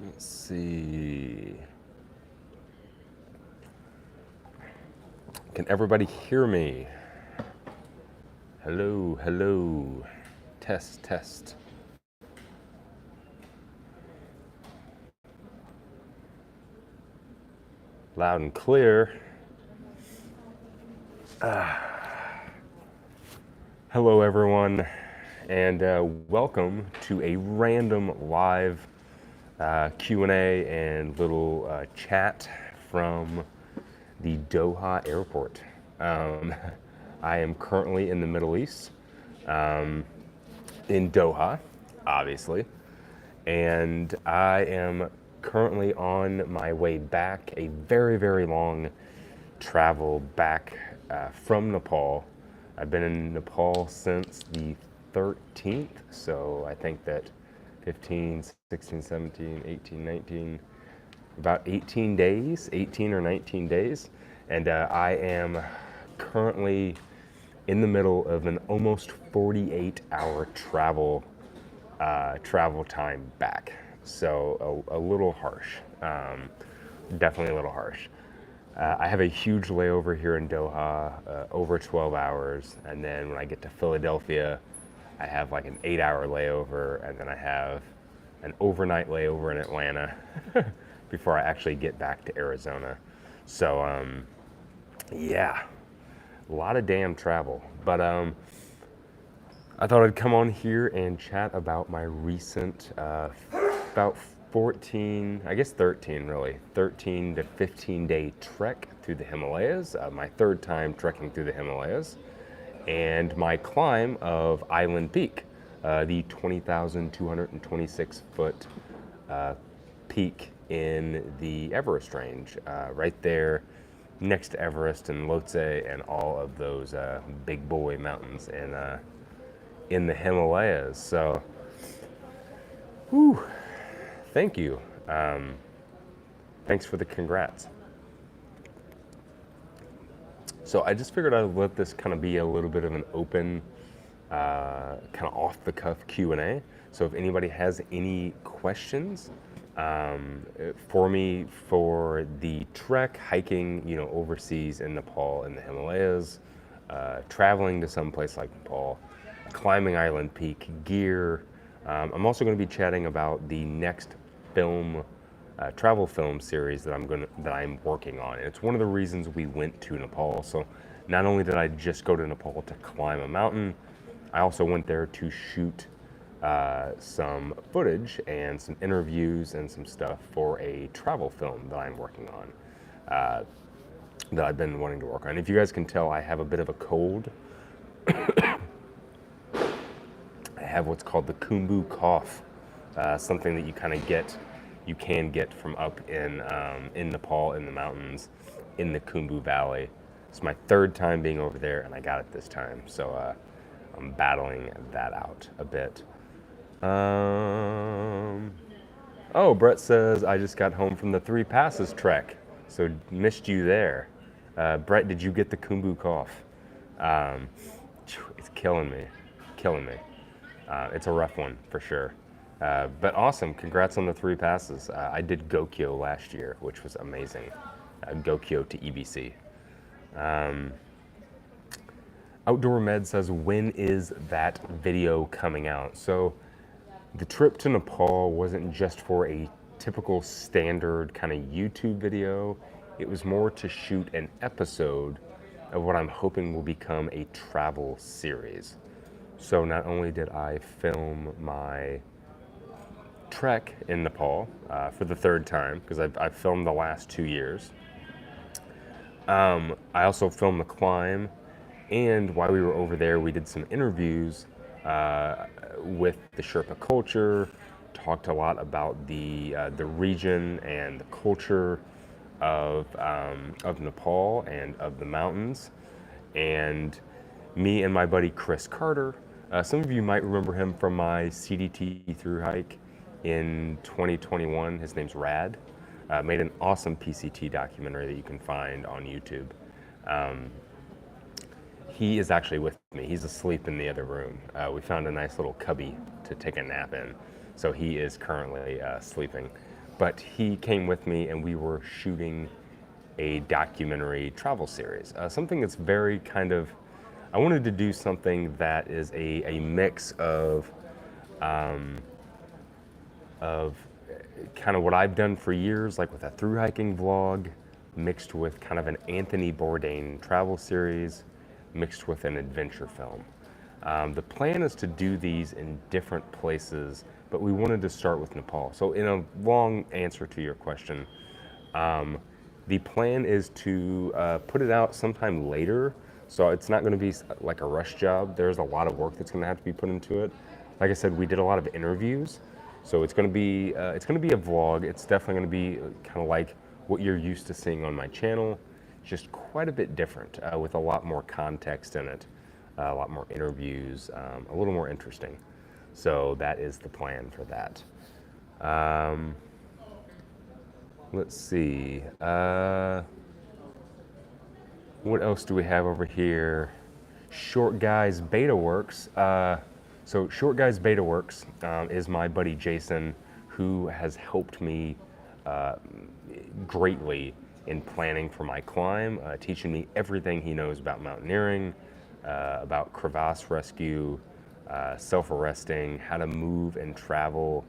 Let's see. Can everybody hear me? Hello, hello. Test, test. Loud and clear. Hello, everyone, and welcome to a random live Q&A and little chat from the Doha Airport. I am currently in the Middle East, in Doha, obviously, and I am currently on my way back, a very, very long travel back from Nepal. I've been in Nepal since the 13th, so I think that 15, 16, 17, 18, 19, about 18 days, 18 or 19 days. And I am currently in the middle of an almost 48-hour travel time back. So a little harsh, definitely a little harsh. I have a huge layover here in Doha, over 12 hours, and then when I get to Philadelphia, I have like an 8-hour layover, and then I have an overnight layover in Atlanta before I actually get back to Arizona. So, yeah, a lot of damn travel. But I thought I'd come on here and chat about my recent, about 14, I guess 13 really, 13 to 15 day trek through the Himalayas, my third time trekking through the Himalayas, and my climb of Island Peak, the 20,226 foot peak in the Everest range, right there next to Everest and Lhotse and all of those big boy mountains in the Himalayas. So, whew. Thank you. Thanks for the congrats. So I just figured I'd let this kind of be a little bit of an open, kind of off-the-cuff Q&A. So if anybody has any questions for me for the trek, hiking, overseas in Nepal in the Himalayas, traveling to some place like Nepal, climbing Island Peak, gear. I'm also going to be chatting about the next travel film series that I'm working on. And it's one of the reasons we went to Nepal. So not only did I just go to Nepal to climb a mountain, I also went there to shoot some footage and some interviews and some stuff for a travel film that I'm working on, that I've been wanting to work on. If you guys can tell, I have a bit of a cold. I have what's called the Khumbu cough, something that you can get from up in Nepal in the mountains in the Khumbu Valley. It's my third time being over there, and I got it this time, so I'm battling that out a bit. Oh, Brett says I just got home from the Three Passes trek, so missed you there. Brett, did you get the Khumbu cough? It's killing me. It's a rough one for sure. But awesome, congrats on the 3 passes. I did Gokyo last year, which was amazing. Gokyo to EBC. Outdoor Med says, when is that video coming out? So the trip to Nepal wasn't just for a typical standard kind of YouTube video. It was more to shoot an episode of what I'm hoping will become a travel series. So not only did I film my trek in Nepal for the third time, because I've filmed the last 2 years. I also filmed the climb, and while we were over there, we did some interviews with the Sherpa culture, talked a lot about the region and the culture of Nepal and of the mountains. And me and my buddy Chris Carter, some of you might remember him from my CDT through hike in 2021. His name's Rad. Made an awesome PCT documentary that you can find on YouTube. He is actually with me. He's asleep in the other room. We found a nice little cubby to take a nap in. So he is currently sleeping. But he came with me and we were shooting a documentary travel series. Something that's very kind of, I wanted to do something that is a mix of kind of what I've done for years, like with a through hiking vlog, mixed with kind of an Anthony Bourdain travel series, mixed with an adventure film. The plan is to do these in different places, but we wanted to start with Nepal. So in a long answer to your question, the plan is to put it out sometime later. So it's not going to be like a rush job. There's a lot of work that's going to have to be put into it. Like I said, we did a lot of interviews. So it's going to be a vlog. It's definitely going to be kind of like what you're used to seeing on my channel, just quite a bit different with a lot more context in it, a lot more interviews, a little more interesting. So that is the plan for that. Let's see. What else do we have over here? Short Guys Beta Works. So Short Guys Beta Works is my buddy Jason, who has helped me greatly in planning for my climb, teaching me everything he knows about mountaineering, about crevasse rescue, self-arresting, how to move and travel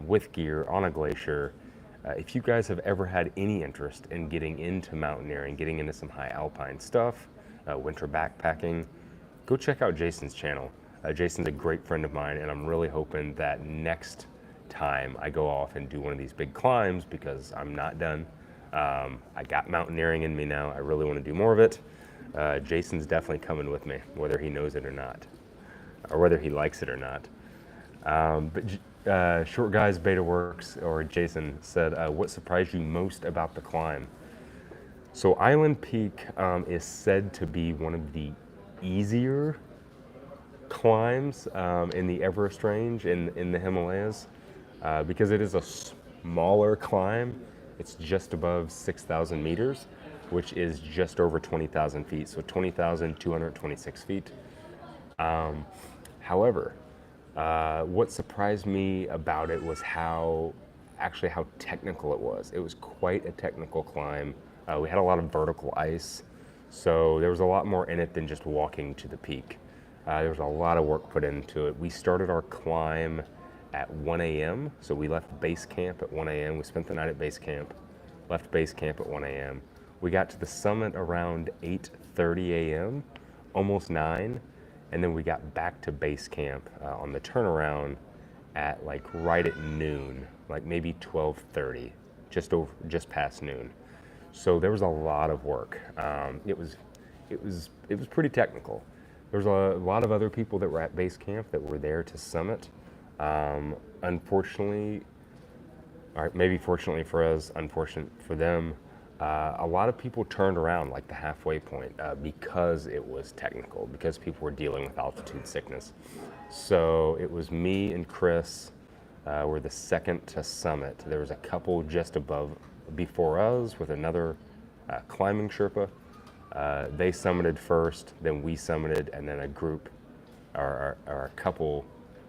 with gear on a glacier. If you guys have ever had any interest in getting into mountaineering, getting into some high alpine stuff, winter backpacking, go check out Jason's channel. Jason's a great friend of mine, and I'm really hoping that next time I go off and do one of these big climbs, because I'm not done. I got mountaineering in me now. I really want to do more of it. Jason's definitely coming with me, whether he knows it or not, or whether he likes it or not. But Short Guys Beta Works, or Jason, said, what surprised you most about the climb? So Island Peak is said to be one of the easier climbs in the Everest range in the Himalayas, because it is a smaller climb. It's just above 6,000 meters, which is just over 20,000 feet, so 20,226 feet. However, what surprised me about it was how technical it was. It was quite a technical climb. We had a lot of vertical ice, so there was a lot more in it than just walking to the peak. There was a lot of work put into it. We started our climb at 1 a.m., so we left base camp at 1 a.m. We spent the night at base camp, left base camp at 1 a.m. We got to the summit around 8:30 a.m., almost 9, and then we got back to base camp on the turnaround at like right at noon, like maybe 12:30, just past noon. So there was a lot of work. It was pretty technical. There was a lot of other people that were at base camp that were there to summit. Unfortunately, or maybe fortunately for us, unfortunate for them, a lot of people turned around like the halfway point because it was technical, because people were dealing with altitude sickness. So it was me and Chris were the second to summit. There was a couple just before us with another climbing Sherpa. They summited first, then we summited, and then a group or a couple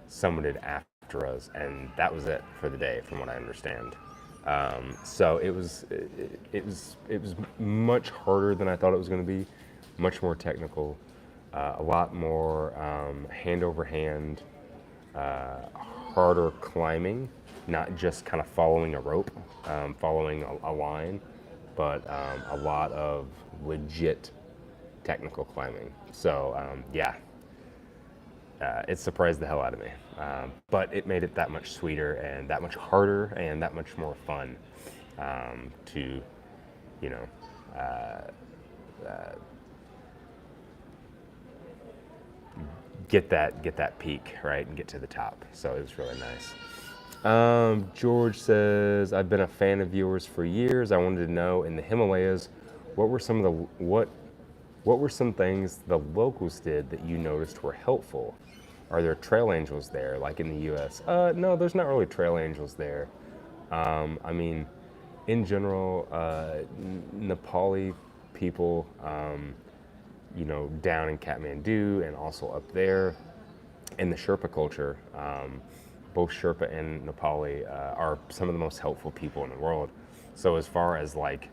summited after us, and that was it for the day, from what I understand. So it was much harder than I thought it was going to be, much more technical, a lot more hand over hand, harder climbing, not just kind of following a rope, following a line, but a lot of legit technical climbing. So yeah, it surprised the hell out of me, but it made it that much sweeter and that much harder and that much more fun to, you know, get that peak, right, and get to the top. So it was really nice. George says, I've been a fan of yours for years. I wanted to know, in the Himalayas, what were some things the locals did that you noticed were helpful? Are there trail angels there, like in the US? No, there's not really trail angels there. I mean, in general, Nepali people, down in Kathmandu and also up there. In the Sherpa culture, both Sherpa and Nepali are some of the most helpful people in the world. So as far as like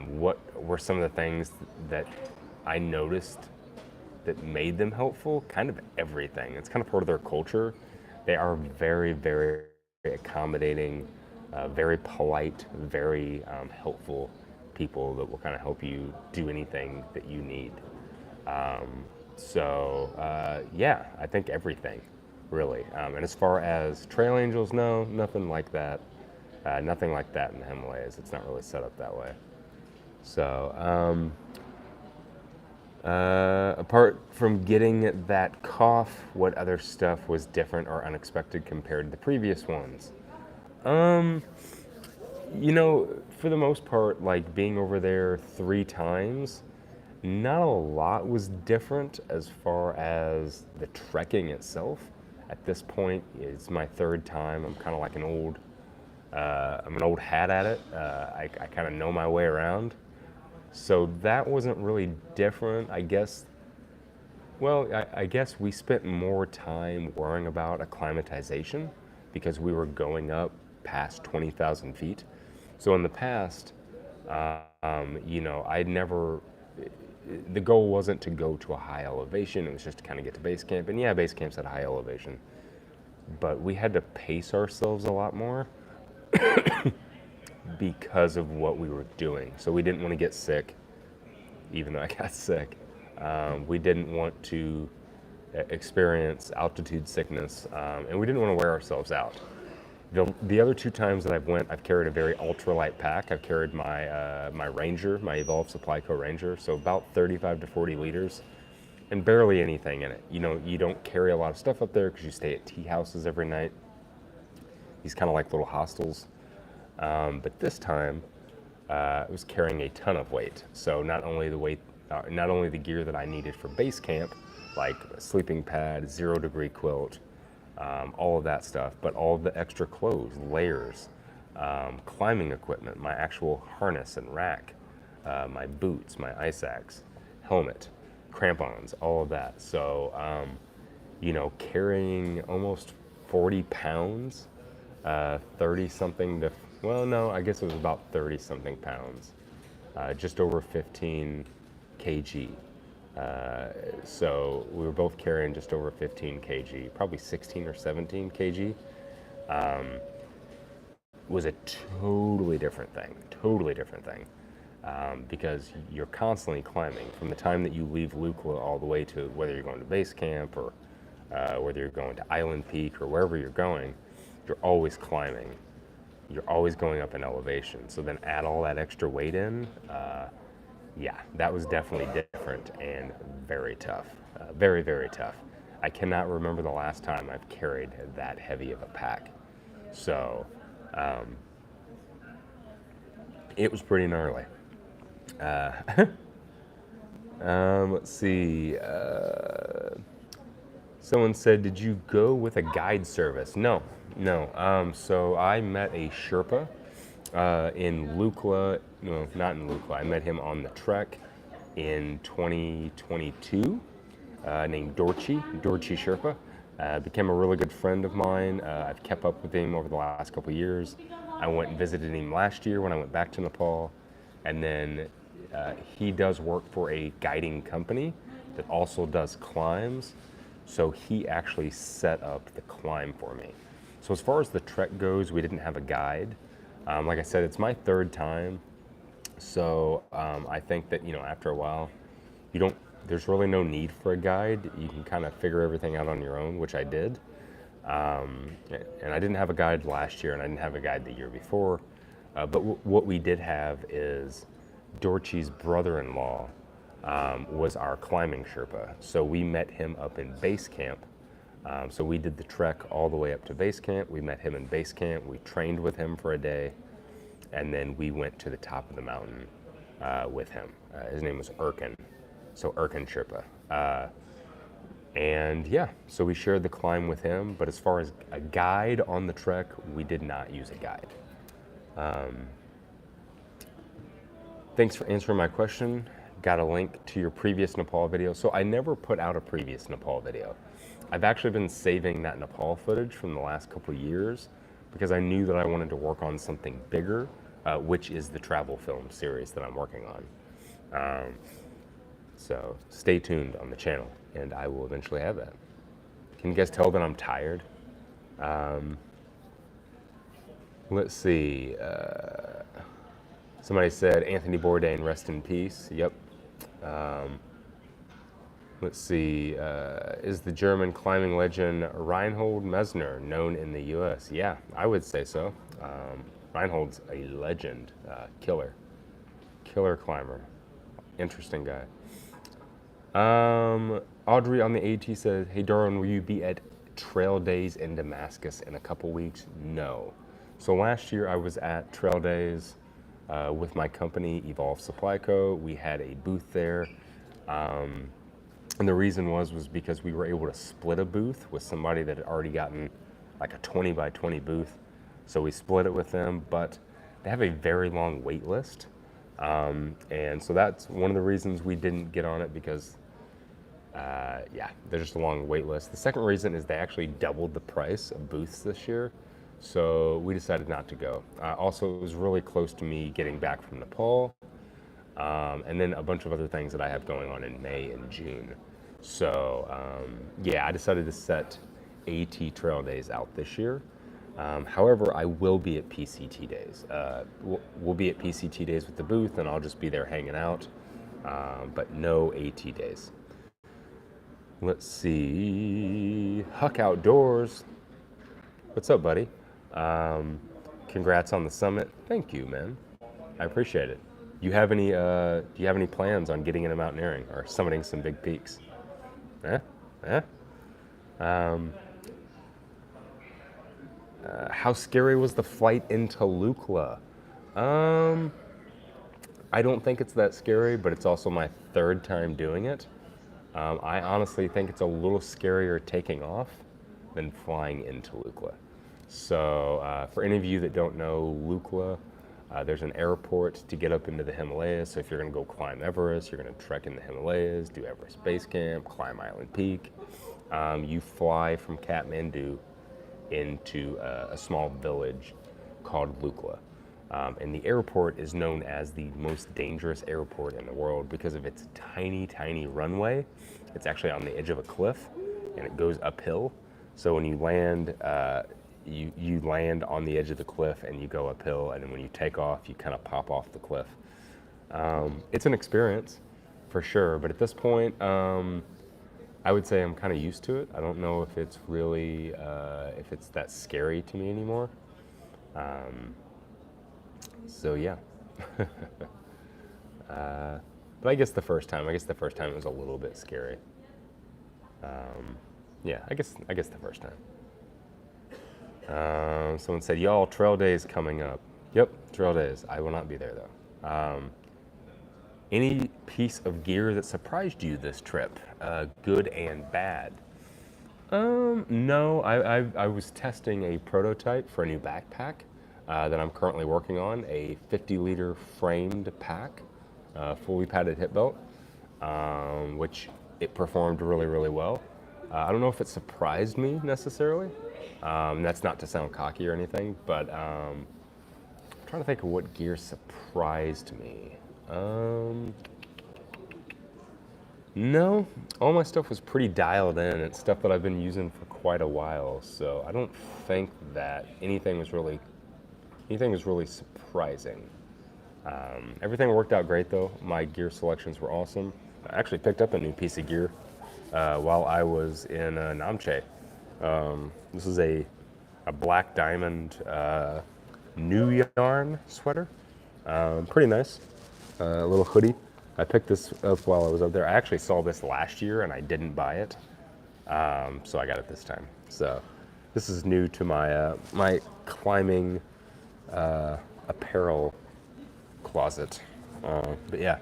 what were some of the things that I noticed that made them helpful, kind of everything. It's kind of part of their culture. They are very, very accommodating, very polite, very helpful people that will kind of help you do anything that you need. Yeah, I think everything, really. And as far as trail angels, no, nothing like that. Nothing like that in the Himalayas. It's not really set up that way. So, apart from getting that cough, what other stuff was different or unexpected compared to the previous ones? For the most part, like being over there 3 times, not a lot was different as far as the trekking itself. At this point, it's my 3rd time. I'm kind of like I'm an old hat at it. I kind of know my way around. So that wasn't really different, I guess. Well, I guess we spent more time worrying about acclimatization because we were going up past 20,000 feet. So in the past, I'd never, the goal wasn't to go to a high elevation. It was just to kind of get to base camp. And yeah, base camp's at a high elevation. But we had to pace ourselves a lot more because of what we were doing. So we didn't want to get sick, even though I got sick. We didn't want to experience altitude sickness, and we didn't want to wear ourselves out. The other 2 times that I've carried a very ultralight pack. I've carried my Ranger, my Evolve Supply Co. Ranger, so about 35 to 40 liters, and barely anything in it. You don't carry a lot of stuff up there because you stay at tea houses every night. These kind of like little hostels. But this time, I was carrying a ton of weight. So not only the gear that I needed for base camp, like a sleeping pad, 0-degree quilt, all of that stuff, but all of the extra clothes, layers, climbing equipment, my actual harness and rack, my boots, my ice axe, helmet, crampons, all of that. So, carrying almost 40 pounds, 30 something to, well, no, I guess it was about 30 something pounds, just over 15 kg. So we were both carrying just over 15 kg, probably 16 or 17 kg. Was a totally different thing, because you're constantly climbing from the time that you leave Lukla all the way to whether you're going to base camp or whether you're going to Island Peak or wherever you're going. You're always climbing. You're always going up in elevation. So then add all that extra weight in. Yeah, that was definitely different and very tough. Very, very tough. I cannot remember the last time I've carried that heavy of a pack. So it was pretty gnarly. Let's see. Someone said, did you go with a guide service? No. So I met a Sherpa in Lukla. No, not in Lukla. I met him on the trek in 2022, named Dorchi Sherpa. Became a really good friend of mine. I've kept up with him over the last couple of years. I went and visited him last year when I went back to Nepal. And then he does work for a guiding company that also does climbs. So he actually set up the climb for me. So as far as the trek goes, we didn't have a guide. Like I said, it's my 3rd time. So I think that, after a while, there's really no need for a guide. You can kind of figure everything out on your own, which I did. And I didn't have a guide last year, and I didn't have a guide the year before. But what we did have is Dorchi's brother-in-law was our climbing Sherpa. So we met him up in base camp. So we did the trek all the way up to base camp. We met him in base camp. We trained with him for a day. And then we went to the top of the mountain with him. His name was Erkin. So Erkin Sherpa. And yeah, so we shared the climb with him. But as far as a guide on the trek, we did not use a guide. Thanks for answering my question. got a link to your previous Nepal video. So I never put out a previous Nepal video. I've actually been saving that Nepal footage from the last couple of years because I knew that I wanted to work on something bigger, which is the travel film series that I'm working on. So stay tuned on the channel and I will eventually have that. Can you guys tell that I'm tired? Let's see. Somebody said Anthony Bourdain, rest in peace. Yep. Let's see. Is the German climbing legend Reinhold Messner known in the U.S.? Yeah, I would say so. Reinhold's a legend, killer climber, interesting guy. Audrey on the AT says, "Hey Darwin, will you be at Trail Days in Damascus in a couple weeks?" No. So last year I was at Trail Days with my company, Evolve Supply Co. We had a booth there. And the reason was because we were able to split a booth with somebody that had already gotten like a 20 by 20 booth. So we split it with them, but they have a very long wait list. And so that's one of the reasons we didn't get on it because, yeah, there's just a long wait list. The second reason is they actually doubled the price of booths this year. So we decided not to go. Also, it was really close to me getting back from Nepal. And then a bunch of other things that I have going on in May and June. So yeah, I decided to set AT Trail Days out this year. However, I will be at PCT Days. We'll be at PCT Days with the booth and I'll just be there hanging out, but no AT Days. Let's see, Huck Outdoors. What's up, buddy? Congrats on the summit. Thank you, man. I appreciate it. Do you have any plans on getting into mountaineering or summiting some big peaks? How scary was the flight into Lukla? I don't think it's that scary, but it's also my third time doing it. I honestly think it's a little scarier taking off than flying into Lukla. So for any of you that don't know Lukla, there's an airport to get up into the Himalayas. So if you're gonna go climb Everest, you're gonna trek in the Himalayas, do Everest Base Camp, climb Island Peak. You fly from Kathmandu into a small village called Lukla. And the airport is known as the most dangerous airport in the world because of its tiny, tiny runway. It's actually on the edge of a cliff and it goes uphill. So when you land, you land on the edge of the cliff and you go uphill, and then when you take off, you kind of pop off the cliff. It's an experience for sure, but at this point, I would say I'm kind of used to it. I don't know if it's really, if it's that scary to me anymore. So yeah. But I guess the first time it was a little bit scary. Yeah, I guess the first time. Someone said, y'all, Trail Days coming up. Yep, Trail Days. I will not be there though. Any piece of gear that surprised you this trip, good and bad? No, I was testing a prototype for a new backpack that I'm currently working on, a 50-liter framed pack, fully padded hip belt, which it performed really, really well. I don't know if it surprised me necessarily. That's not to sound cocky or anything, but I'm trying to think of what gear surprised me. No, all my stuff was pretty dialed in. It's stuff that I've been using for quite a while, so I don't think that anything was really surprising. Everything worked out great though. My gear selections were awesome. I actually picked up a new piece of gear while I was in Namche. This is a black diamond new yarn sweater. Pretty nice. A little hoodie. I picked this up while I was up there. I actually saw this last year and I didn't buy it, so I got it this time. So this is new to my my climbing apparel closet. But yeah,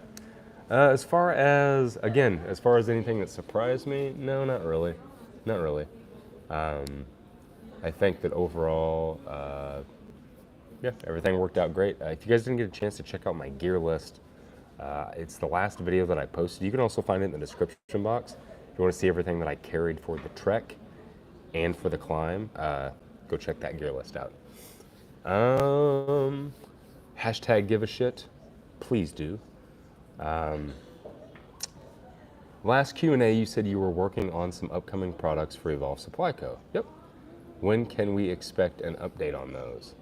as far as anything that surprised me, no, not really. I think that overall, yeah, everything worked out great. If you guys didn't get a chance to check out my gear list It's the last video that I posted. You can also find it in the description box. If you want to see everything that I carried for the trek and for the climb, go check that gear list out. Hashtag give a shit. Please do. Last Q&A, you said you were working on some upcoming products for Evolve Supply Co. Yep. When can we expect an update on those?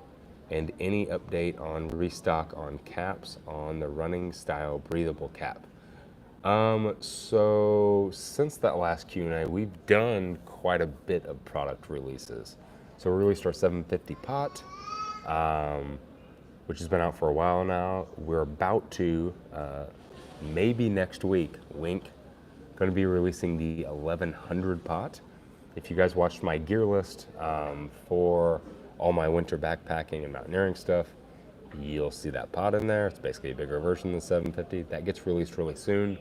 And any update on restock on caps on the running style breathable cap? So since that last Q&A, we've done quite a bit of product releases. So we released our 750 pot, which has been out for a while now. We're about to, maybe next week, wink, going to be releasing the 1100 pot. If you guys watched my gear list for all my winter backpacking and mountaineering stuff, you'll see that pot in there. It's basically a bigger version than the 750. That gets released really soon.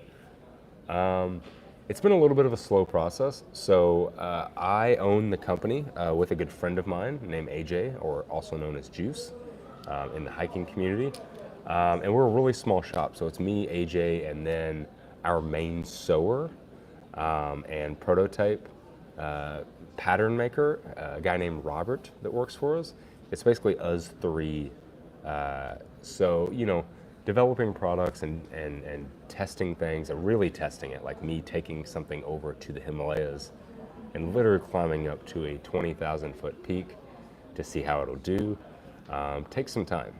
It's been a little bit of a slow process. So I own the company with a good friend of mine named AJ, or also known as Juice, in the hiking community. And we're a really small shop. So it's me, AJ, and then our main sewer and prototype pattern maker, a guy named Robert that works for us. It's basically us three. So, you know, developing products and testing things and really testing it, like me taking something over to the Himalayas and literally climbing up to a 20,000 foot peak to see how it'll do, takes some time.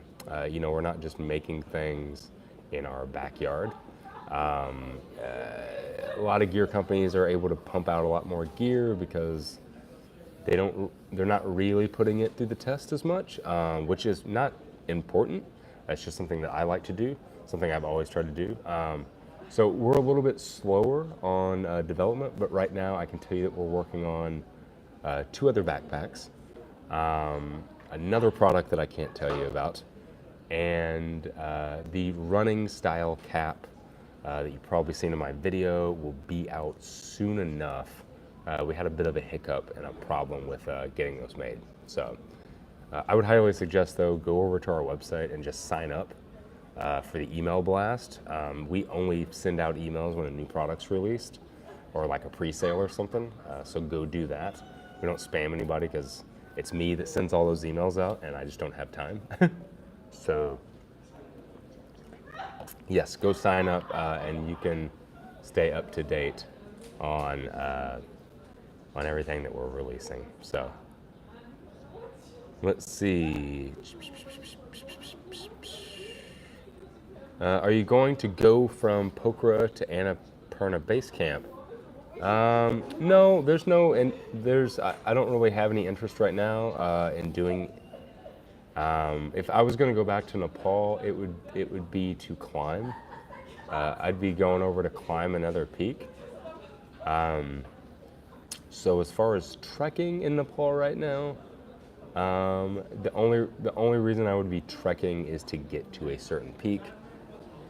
You know, we're not just making things in our backyard. A lot of gear companies are able to pump out a lot more gear because they're not really putting it through the test as much, which is not important. That's just something that I like to do, something I've always tried to do. So we're a little bit slower on development, but right now I can tell you that we're working on 2 other backpacks, another product that I can't tell you about, and the running style cap that you've probably seen in my video will be out soon enough. We had a bit of a hiccup and a problem with getting those made. So I would highly suggest, though, go over to our website and just sign up for the email blast. We only send out emails when a new product's released or like a pre-sale or something. So go do that. We don't spam anybody because it's me that sends all those emails out and I just don't have time. So yes, go sign up and you can stay up to date on everything that we're releasing. So let's see. Are you going to go from Pokhara to Annapurna Base Camp? No, there's no, and I don't really have any interest right now in doing. If I was going to go back to Nepal, it would be to climb. I'd be going over to climb another peak. So as far as trekking in Nepal right now, the only reason I would be trekking is to get to a certain peak.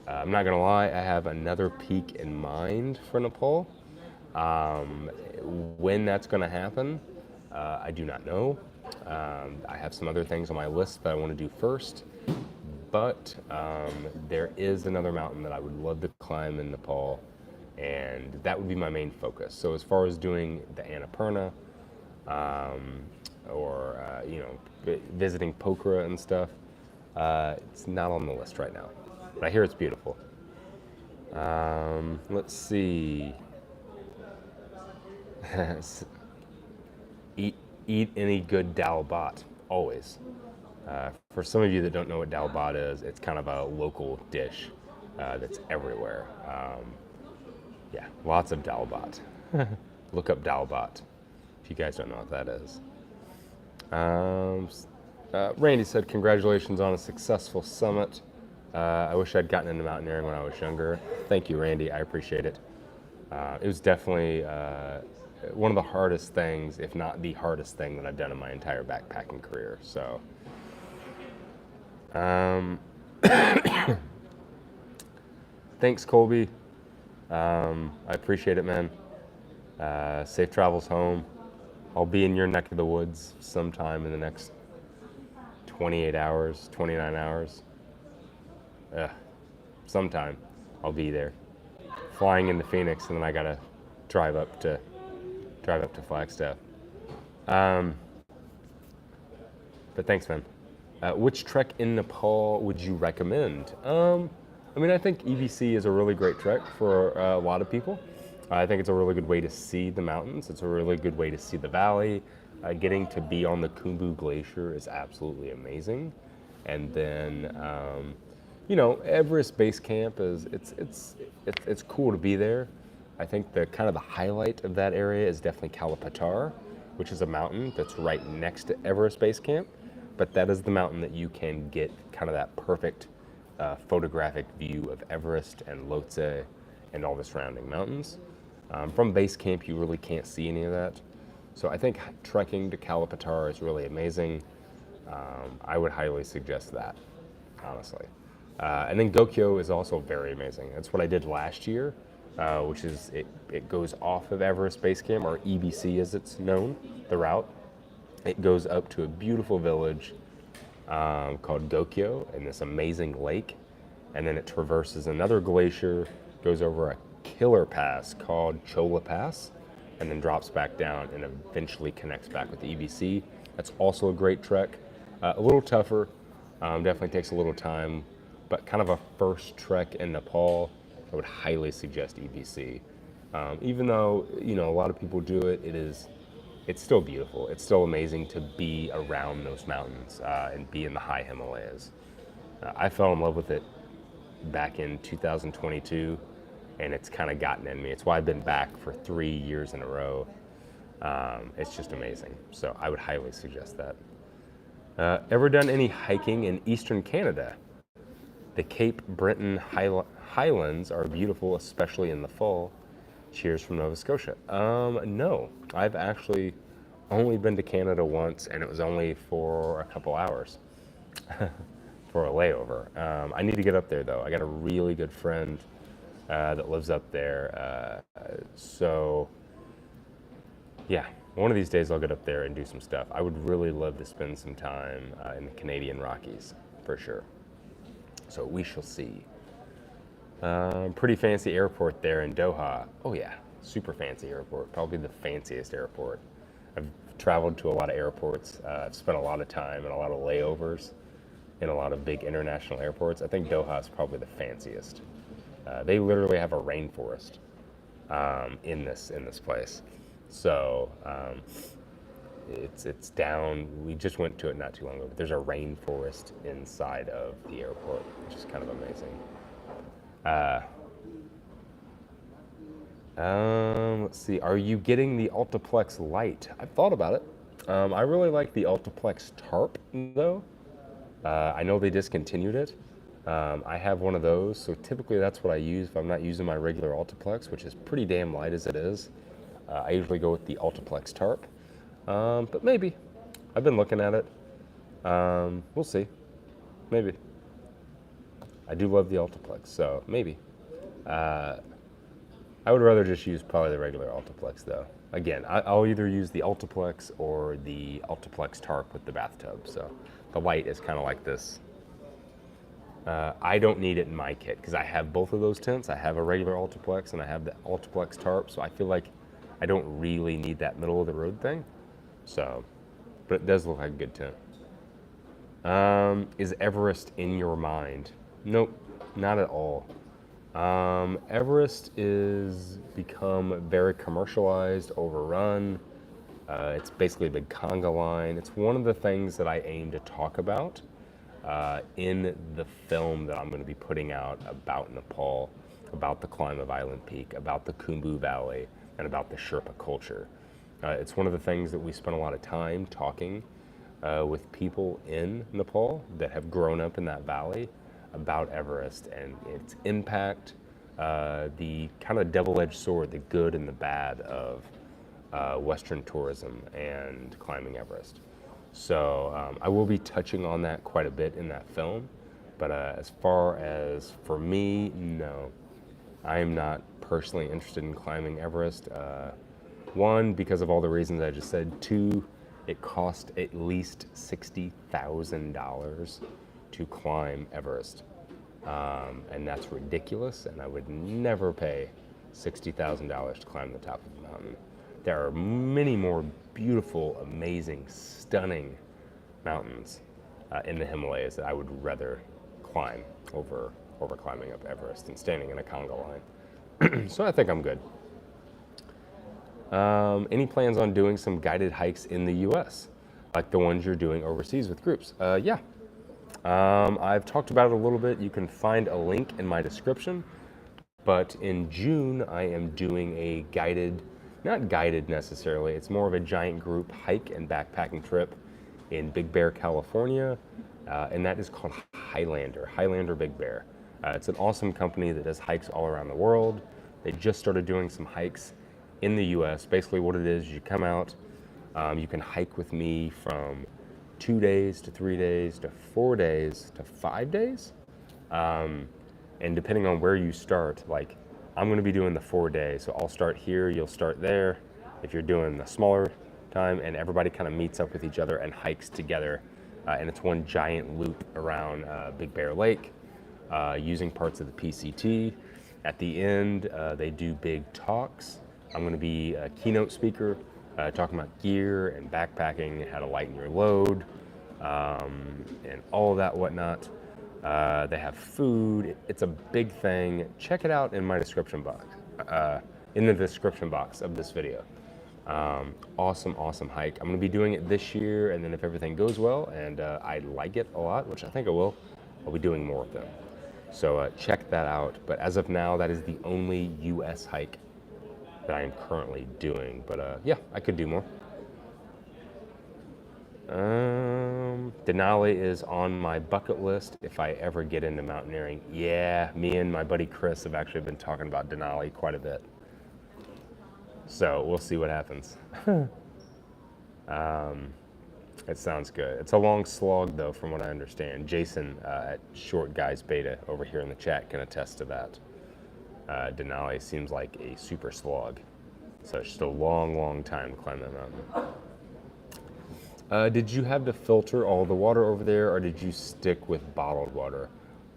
I'm not gonna lie, I have another peak in mind for Nepal. When that's gonna happen, I do not know. I have some other things on my list that I want to do first, but there is another mountain that I would love to climb in Nepal, and that would be my main focus. So as far as doing the Annapurna, or you know, visiting Pokhara and stuff, it's not on the list right now, but I hear it's beautiful. Let's see. Eat any good dal bhat, always. For some of you that don't know what dal bhat is, it's kind of a local dish that's everywhere. Yeah, lots of dal bhat. Look up dal bhat if you guys don't know what that is. Randy said, congratulations on a successful summit. I wish I'd gotten into mountaineering when I was younger. Thank you, Randy, I appreciate it. It was definitely one of the hardest things, if not the hardest thing that I've done in my entire backpacking career. So, thanks, Colby. I appreciate it, man. Safe travels home. I'll be in your neck of the woods sometime in the next 28 hours, 29 hours. Sometime. I'll be there, flying into Phoenix, and then I gotta drive up to Flagstaff. Um, but thanks, man. Which trek in Nepal would you recommend? I mean, I think EBC is a really great trek for a lot of people. I think it's a really good way to see the mountains. It's a really good way to see the valley. Getting to be on the Khumbu Glacier is absolutely amazing. And then, Everest Base Camp it's cool to be there. I think the kind of the highlight of that area is definitely Kalapatar, which is a mountain that's right next to Everest Base Camp. But that is the mountain that you can get kind of that perfect photographic view of Everest and Lhotse and all the surrounding mountains. From base camp, you really can't see any of that. So I think trekking to Kalapatar is really amazing. I would highly suggest that, honestly. And then Gokyo is also very amazing. That's what I did last year, which is it goes off of Everest Base Camp, or EBC as it's known, the route. It goes up to a beautiful village called Gokyo in this amazing lake. And then it traverses another glacier, goes over a killer pass called Chola Pass, and then drops back down and eventually connects back with the EBC. That's also a great trek. A little tougher, definitely takes a little time, but kind of a first trek in Nepal, I would highly suggest EBC. Even though, a lot of people do it, it's still beautiful. It's still amazing to be around those mountains and be in the high Himalayas. I fell in love with it back in 2022, and it's kind of gotten in me. It's why I've been back for 3 years in a row. It's just amazing. So I would highly suggest that. Ever done any hiking in Eastern Canada? The Cape Breton Highlands are beautiful, especially in the fall. Cheers from Nova Scotia. No, I've actually only been to Canada once, and it was only for a couple hours for a layover. I need to get up there, though. I got a really good friend that lives up there. So, yeah, one of these days I'll get up there and do some stuff. I would really love to spend some time in the Canadian Rockies, for sure. So we shall see. Pretty fancy airport there in Doha. Oh yeah, super fancy airport. Probably the fanciest airport. I've traveled to a lot of airports. I've spent a lot of time and a lot of layovers in a lot of big international airports. I think Doha is probably the fanciest. They literally have a rainforest in this place. So it's down. We just went to it not too long ago. But there's a rainforest inside of the airport, which is kind of amazing. Let's see. Are you getting the Altiplex Lite? I've thought about it. I really like the Altiplex Tarp, though. I know they discontinued it. I have one of those, so typically that's what I use if I'm not using my regular Altiplex, which is pretty damn light as it is. I usually go with the Altiplex Tarp, but maybe. I've been looking at it. We'll see. Maybe. I do love the Altiplex, so maybe. I would rather just use probably the regular Altiplex, though. Again, I'll either use the Altiplex or the Altiplex Tarp with the bathtub. So the light is kind of like this. I don't need it in my kit because I have both of those tents. I have a regular Altiplex and I have the Altiplex Tarp, so I feel like I don't really need that middle of the road thing. So, but it does look like a good tent. Is Everest in your mind? Nope, not at all. Everest is become very commercialized, overrun. It's basically a big conga line. It's one of the things that I aim to talk about in the film that I'm going to be putting out about Nepal, about the climb of Island Peak, about the Khumbu Valley, and about the Sherpa culture. It's one of the things that we spend a lot of time talking with people in Nepal that have grown up in that valley about Everest and its impact, the kind of double-edged sword, the good and the bad of Western tourism and climbing Everest. So I will be touching on that quite a bit in that film, but as far as for me, no. I am not personally interested in climbing Everest. One, because of all the reasons I just said. Two, it cost at least $60,000 to climb Everest. and that's ridiculous, and I would never pay $60,000 to climb the top of the mountain. There are many more beautiful, amazing, stunning mountains in the Himalayas that I would rather climb over climbing up Everest and standing in a conga line. So I think I'm good. Any plans on doing some guided hikes in the US, like the ones you're doing overseas with groups? Yeah. I've talked about it a little bit. You can find a link in my description. But in June, I am doing a guided, not guided necessarily, it's more of a giant group hike and backpacking trip in Big Bear, California. And that is called Highlander Big Bear. It's an awesome company that does hikes all around the world. They just started doing some hikes in the US. Basically what it is, you come out, you can hike with me from 2 days to 3 days to 4 days to 5 days. And depending on where you start, like I'm gonna be doing the 4 day, so I'll start here, you'll start there. If you're doing the smaller time, and everybody kind of meets up with each other and hikes together. And it's one giant loop around Big Bear Lake, using parts of the PCT. At the end, they do big talks. I'm gonna be a keynote speaker, talking about gear and backpacking, how to lighten your load, and all of that whatnot. They have food. It's a big thing. Check it out in my description box, in the description box of this video. Awesome hike. I'm gonna be doing it this year, and then if everything goes well and I like it a lot, which I think I will, I'll be doing more of them. So check that out. But as of now, that is the only US hike that I am currently doing. But yeah, I could do more. Denali is on my bucket list if I ever get into mountaineering. Yeah, me and my buddy Chris have actually been talking about Denali quite a bit. So we'll see what happens. It sounds good. It's a long slog though, from what I understand. Jason at Short Guys Beta over here in the chat can attest to that. Denali seems like a super slog. So it's just a long time to climb that mountain. Did you have to filter all the water over there, or did you stick with bottled water?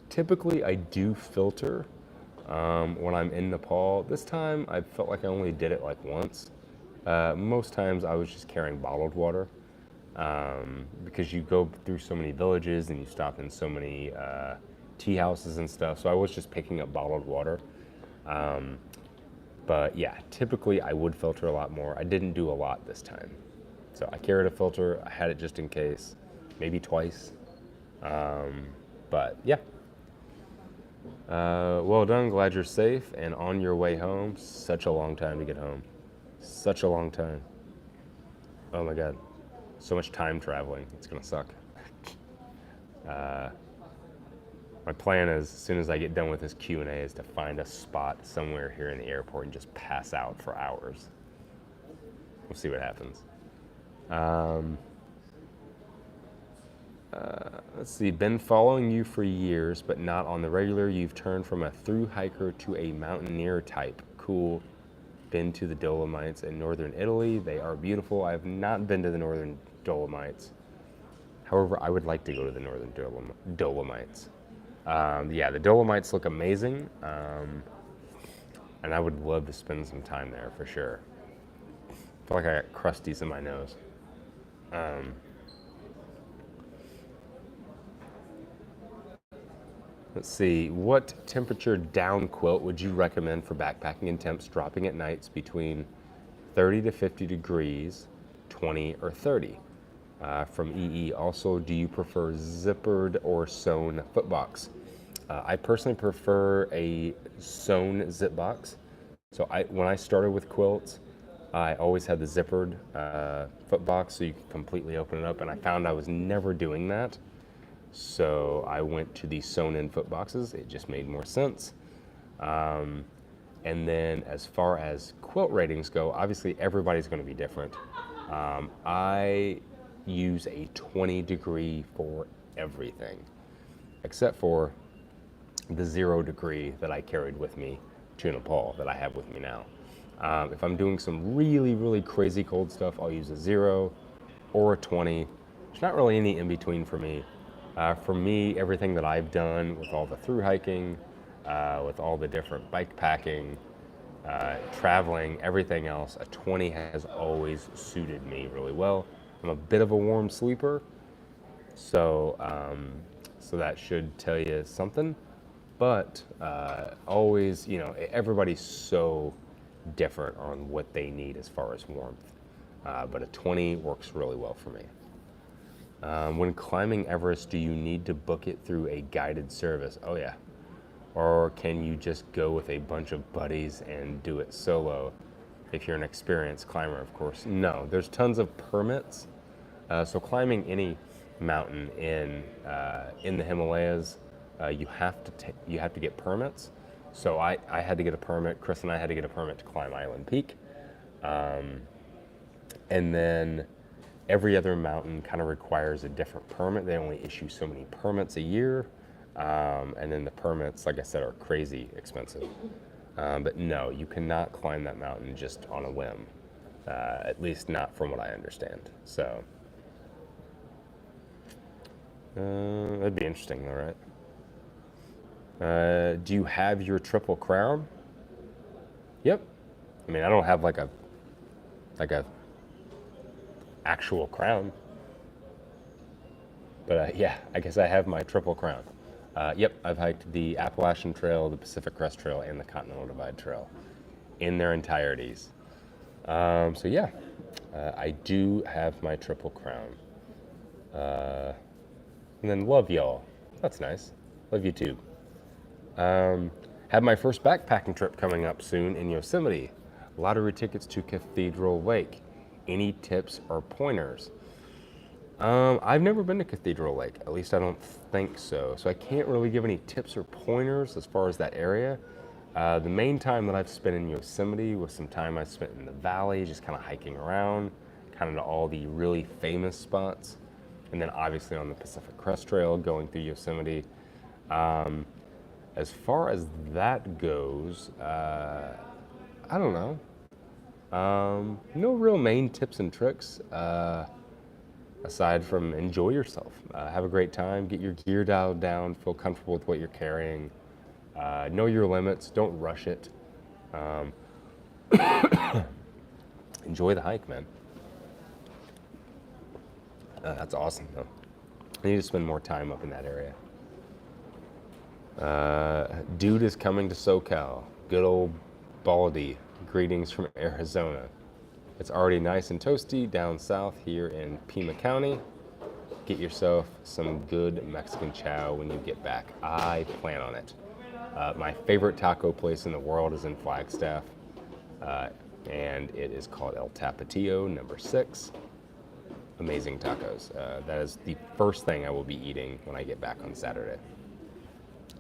Typically, I do filter when I'm in Nepal. This time, I felt like I only did it like once. Most times, I was just carrying bottled water because you go through so many villages and you stop in so many tea houses and stuff. So I was just picking up bottled water. But yeah, typically, I would filter a lot more. I didn't do a lot this time. So I carried a filter, I had it just in case, maybe twice, but yeah. Well done, glad you're safe and on your way home. Such a long time to get home, such a long time. Oh my God, so much time traveling, it's gonna suck. My plan is, as soon as I get done with this Q&A, is to find a spot somewhere here in the airport and just pass out for hours. We'll see what happens. Let's see, been following you for years, but not on the regular. You've turned from a through hiker to a mountaineer type. Cool. Been to the Dolomites in northern Italy. They are beautiful. I have not been to the northern Dolomites. However, I would like to go to the northern Dolomites. Yeah, the Dolomites look amazing. And I would love to spend some time there for sure. I feel like I got crusties in my nose. Let's see, what temperature down quilt would you recommend for backpacking and temps dropping at nights between 30 to 50 degrees, 20 or 30? From EE, also, do you prefer zippered or sewn foot box? I personally prefer a sewn zip box. So when I started with quilts, I always had the zippered foot box, so you could completely open it up, and I found I was never doing that. So I went to the sewn-in foot boxes. It just made more sense. And then as far as quilt ratings go, obviously everybody's going to be different. I use a 20 degree for everything, except for the 0 degree that I carried with me to Nepal that I have with me now. If I'm doing some really crazy cold stuff, I'll use a 0 or a 20. There's not really any in between for me. For me, everything that I've done with all the through hiking, with all the different bike packing, traveling, everything else, a 20 has always suited me really well. I'm a bit of a warm sleeper, so so that should tell you something. But always, you know, everybody's so different on what they need as far as warmth. But a 20 works really well for me. When climbing Everest, do you need to book it through a guided service? Oh yeah. Or can you just go with a bunch of buddies and do it solo if you're an experienced climber, of course? No, there's tons of permits. So climbing any mountain in the Himalayas, you have to get permits. So I had to get a permit. Chris and I had to get a permit to climb Island Peak. And then every other mountain kind of requires a different permit. They only issue so many permits a year. And then the permits, like I said, are crazy expensive. But no, you cannot climb that mountain just on a whim, at least not from what I understand. So that'd be interesting, though, right? Do you have your triple crown? Yep. I mean, I don't have like a actual crown, but yeah, I guess I have my triple crown. Yep, I've hiked the Appalachian Trail, the Pacific Crest Trail, and the Continental Divide Trail in their entireties. So yeah, I do have my triple crown. And then love y'all. That's nice. Love you too. Have my first backpacking trip coming up soon in Yosemite. Lottery tickets to Cathedral Lake. Any tips or pointers? I've never been to Cathedral Lake, at least I don't think so. So I can't really give any tips or pointers as far as that area. The main time that I've spent in Yosemite was some time I spent in the valley, just kind of hiking around, kind of to all the really famous spots. And then obviously on the Pacific Crest Trail, going through Yosemite. As far as that goes, I don't know. No real main tips and tricks. Aside from enjoy yourself, have a great time, get your gear dialed down, feel comfortable with what you're carrying, know your limits, don't rush it. Enjoy the hike, man. That's awesome, though. I need to spend more time up in that area. Dude is coming to SoCal. Good old Baldy. Greetings from Arizona. It's already nice and toasty down south here in Pima County. Get yourself some good Mexican chow when you get back. I plan on it. My favorite taco place in the world is in Flagstaff, and it is called El Tapatio number 6. Amazing tacos. That is the first thing I will be eating when I get back on Saturday.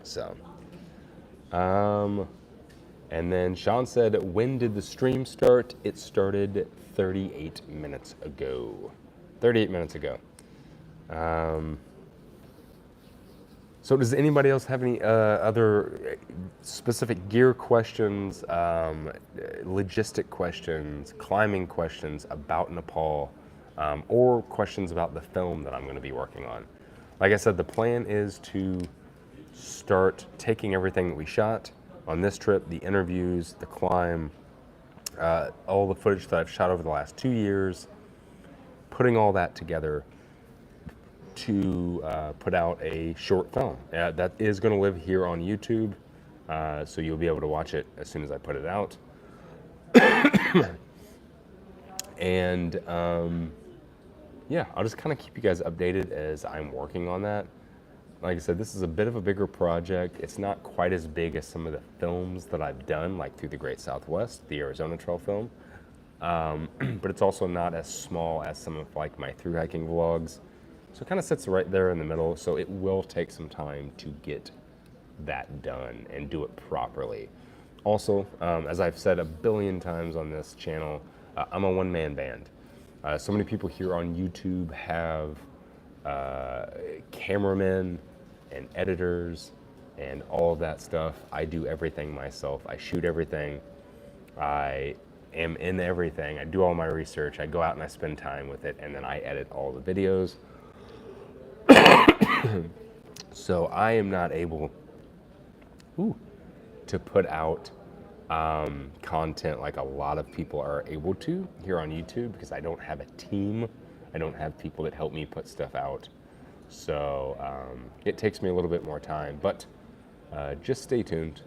So, and then Sean said, when did the stream start? It started 38 minutes ago. 38 minutes ago. So does anybody else have any other specific gear questions, logistic questions, climbing questions about Nepal, or questions about the film that I'm going to be working on? Like I said, the plan is to start taking everything that we shot on this trip, the interviews, the climb, all the footage that I've shot over the last 2 years, putting all that together to put out a short film. That is going to live here on YouTube, so you'll be able to watch it as soon as I put it out. And yeah, I'll just kind of keep you guys updated as I'm working on that. Like I said, this is a bit of a bigger project. It's not quite as big as some of the films that I've done, like Through the Great Southwest, the Arizona Trail film. But it's also not as small as some of like my through hiking vlogs. So it kind of sits right there in the middle. So it will take some time to get that done and do it properly. Also, as I've said a billion times on this channel, I'm a one-man band. So many people here on YouTube have cameramen and editors and all of that stuff. I do everything myself. I shoot everything. I am in everything. I do all my research. I go out and I spend time with it, and then I edit all the videos. So I am not able to put out content like a lot of people are able to here on YouTube because I don't have a team. I don't have people that help me put stuff out. So it takes me a little bit more time, but just stay tuned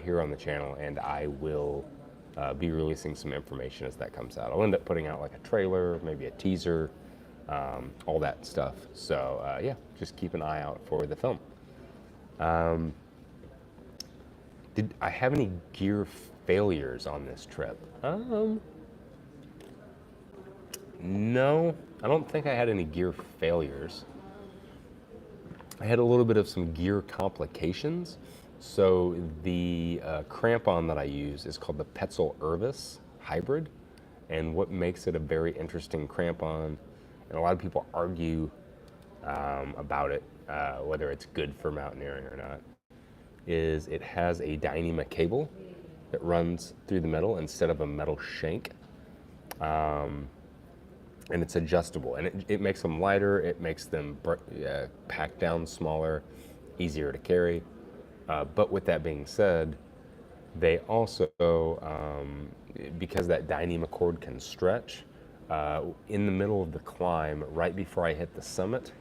here on the channel and I will be releasing some information as that comes out. I'll end up putting out like a trailer, maybe a teaser, all that stuff. So yeah, just keep an eye out for the film. Did I have any gear failures on this trip? No, I don't think I had any gear failures. I had a little bit of some gear complications. So the crampon that I use is called the Petzl Irvis Hybrid. And what makes it a very interesting crampon, and a lot of people argue about it, whether it's good for mountaineering or not, is it has a Dyneema cable that runs through the metal instead of a metal shank. And it's adjustable, and it makes them lighter, it makes them pack down smaller, easier to carry. But with that being said, they also, because that Dyneema cord can stretch, in the middle of the climb, right before I hit the summit,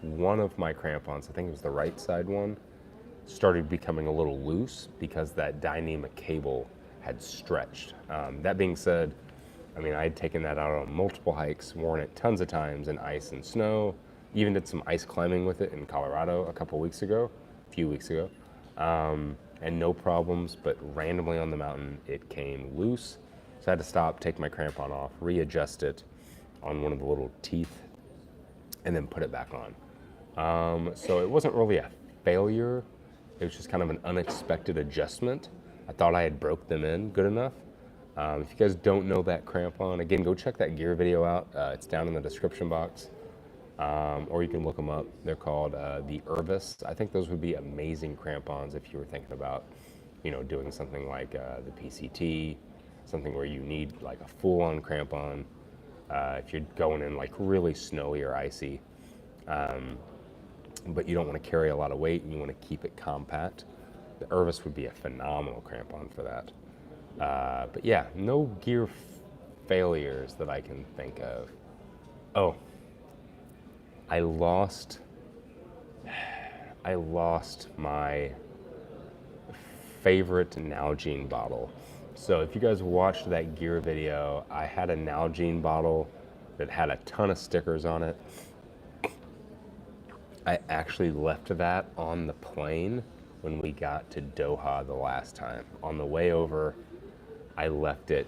one of my crampons, I think it was the right side one, started becoming a little loose because that Dyneema cable had stretched. That being said, I mean, I had taken that out on multiple hikes, worn it tons of times in ice and snow, even did some ice climbing with it in Colorado a few weeks ago, and no problems, but randomly on the mountain, it came loose. So I had to stop, take my crampon off, readjust it on one of the little teeth, and then put it back on. So it wasn't really a failure. It was just kind of an unexpected adjustment. I thought I had broke them in good enough. If you guys don't know that crampon, again, go check that gear video out. It's down in the description box, or you can look them up. They're called the Irvis. I think those would be amazing crampons if you were thinking about, doing something like the PCT, something where you need like a full-on crampon. If you're going in like really snowy or icy, but you don't want to carry a lot of weight and you want to keep it compact, the Irvis would be a phenomenal crampon for that. But yeah, no gear failures that I can think of. Oh, I lost my favorite Nalgene bottle. So if you guys watched that gear video, I had a Nalgene bottle that had a ton of stickers on it. I actually left that on the plane when we got to Doha the last time. On the way over, I left it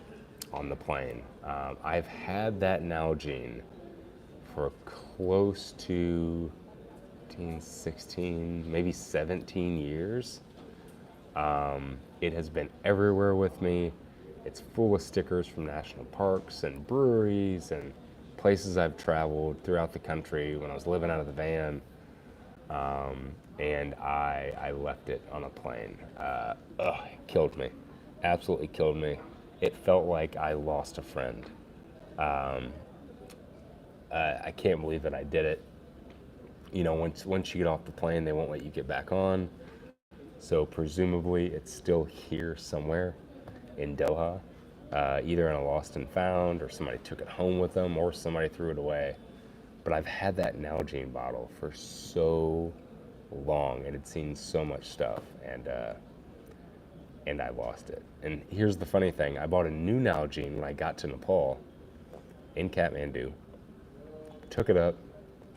on the plane. I've had that Nalgene for close to 15, 16, maybe 17 years. It has been everywhere with me. It's full of stickers from national parks and breweries and places I've traveled throughout the country when I was living out of the van. And I left it on a plane. It killed me. Absolutely killed me. It felt like I lost a friend. I can't believe that I did it. Once you get off the plane, they won't let you get back on. So presumably it's still here somewhere in Doha, either in a lost and found, or somebody took it home with them, or somebody threw it away. But I've had that Nalgene bottle for so long, and had seen so much stuff, and I lost it. And here's the funny thing: I bought a new Nalgene when I got to Nepal, in Kathmandu. Took it up,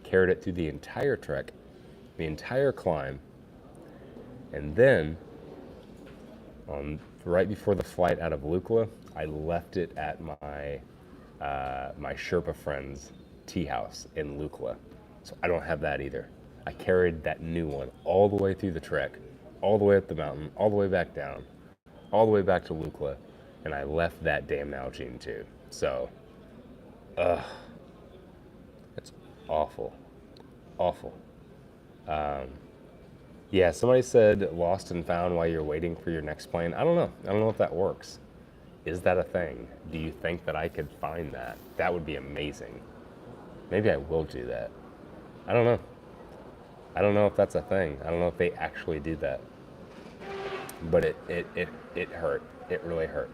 carried it through the entire trek, the entire climb, and then right before the flight out of Lukla, I left it at my Sherpa friend's tea house in Lukla. So I don't have that either. I carried that new one all the way through the trek, all the way up the mountain, all the way back down, all the way back to Lukla, and I left that damn Nalgene too. So, it's awful, awful. Yeah, somebody said lost and found while you're waiting for your next plane. I don't know. I don't know if that works. Is that a thing? Do you think that I could find that? That would be amazing. Maybe I will do that. I don't know. I don't know if that's a thing. I don't know if they actually do that, but it hurt. It really hurt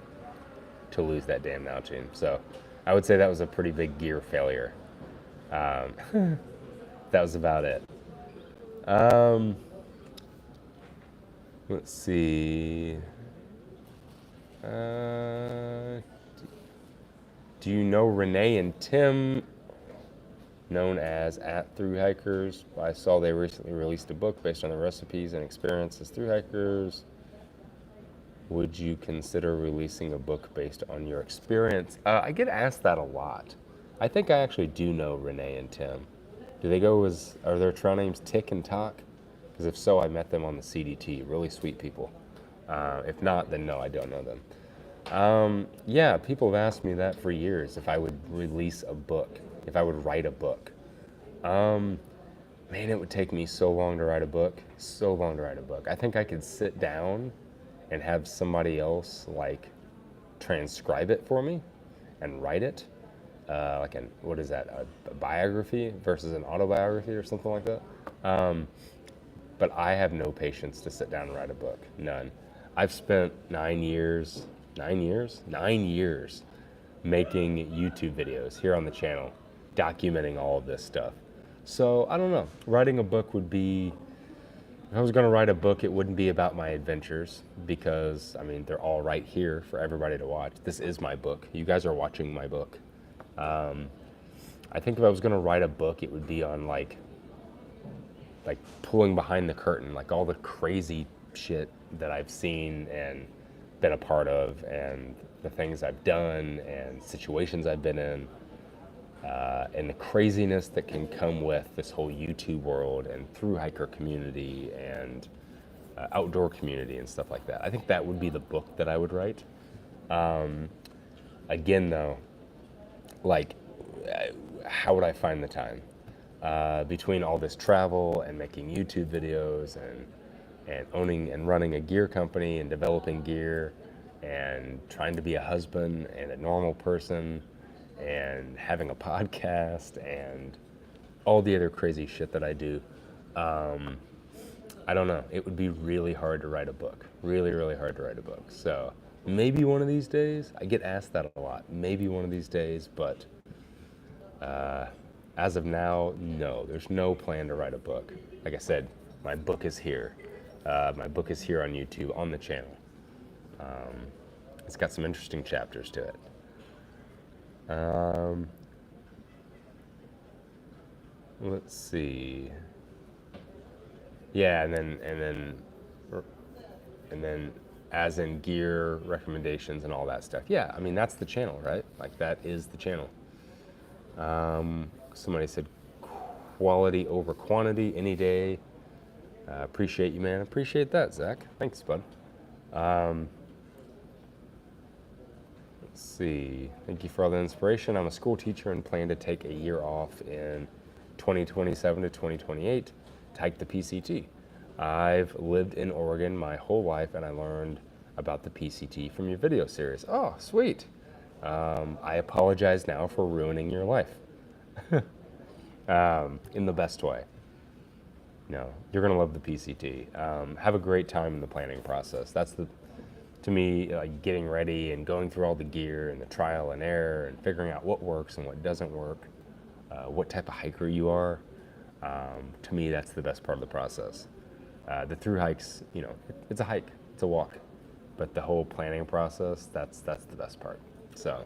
to lose that damn Nalgene. So I would say that was a pretty big gear failure. That was about it. Let's see. Do you know Renee and Tim, known as @Thru Hikers? I saw they recently released a book based on the recipes and experiences through hikers. Would you consider releasing a book based on your experience? I get asked that a lot. I think I actually do know Renee and Tim. Do they go as, are their trail names Tick and Talk? Because if so, I met them on the CDT. Really sweet people. If not, then no, I don't know them. Yeah, people have asked me that for years, if I would release a book, if I would write a book. Man, it would take me so long to write a book, so long to write a book. I think I could sit down and have somebody else like transcribe it for me and write it. Like an, what is that, a biography versus an autobiography or something like that. But I have no patience to sit down and write a book, none. I've spent 9 years making YouTube videos here on the channel, documenting all of this stuff. So I don't know, writing a book would be, if I was gonna write a book, it wouldn't be about my adventures because, I mean, they're all right here for everybody to watch. This is my book. You guys are watching my book. I think if I was gonna write a book, it would be on like pulling behind the curtain, like all the crazy shit that I've seen and been a part of, and the things I've done and situations I've been in, and the craziness that can come with this whole YouTube world and through hiker community and outdoor community and stuff like that. I think that would be the book that I would write. Again though, like, how would I find the time? Between all this travel and making YouTube videos and owning and running a gear company and developing gear and trying to be a husband and a normal person and having a podcast and all the other crazy shit that I do, I don't know. It would be really hard to write a book. Really, really hard to write a book. So maybe one of these days. I get asked that a lot. Maybe one of these days, but as of now, no. There's no plan to write a book. Like I said, my book is here. My book is here on YouTube, on the channel. It's got some interesting chapters to it. Let's see. Yeah, and then as in gear recommendations and all that stuff. Yeah, I mean, that's the channel, right? Like, that is the channel. Somebody said quality over quantity any day. Appreciate you, man. Appreciate that, Zach. Thanks, bud. Let's see. Thank you for all the inspiration. I'm a school teacher and plan to take a year off in 2027 to 2028 to hike the PCT. I've lived in Oregon my whole life and I learned about the PCT from your video series. Oh, sweet. I apologize now for ruining your life. In the best way. No, you're gonna love the PCT. Have a great time in the planning process. That's to me, like getting ready and going through all the gear and the trial and error and figuring out what works and what doesn't work, what type of hiker you are. To me, that's the best part of the process. The through hikes, you know, it's a hike, it's a walk, but the whole planning process, that's the best part. So,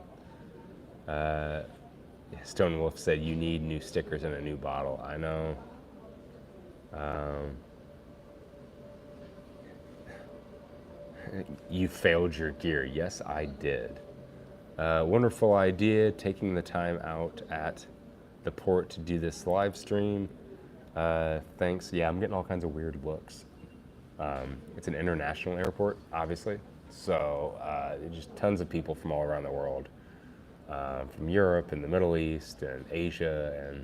Stone Wolf said you need new stickers and a new bottle. I know. You failed your gear. Yes, I did. Wonderful idea, taking the time out at the port to do this live stream. Thanks. Yeah, I'm getting all kinds of weird looks. It's an international airport, obviously. So just tons of people from all around the world. From Europe and the Middle East and Asia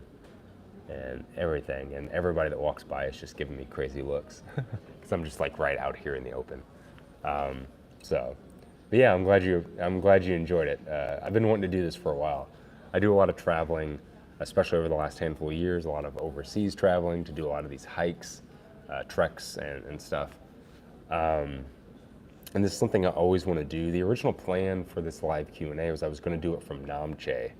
and everything. And everybody that walks by is just giving me crazy looks. Because I'm just like right out here in the open. But yeah, I'm glad you enjoyed it. I've been wanting to do this for a while. I do a lot of traveling, especially over the last handful of years, a lot of overseas traveling to do a lot of these hikes, treks, and stuff. And this is something I always want to do. The original plan for this live Q&A was I was going to do it from Namche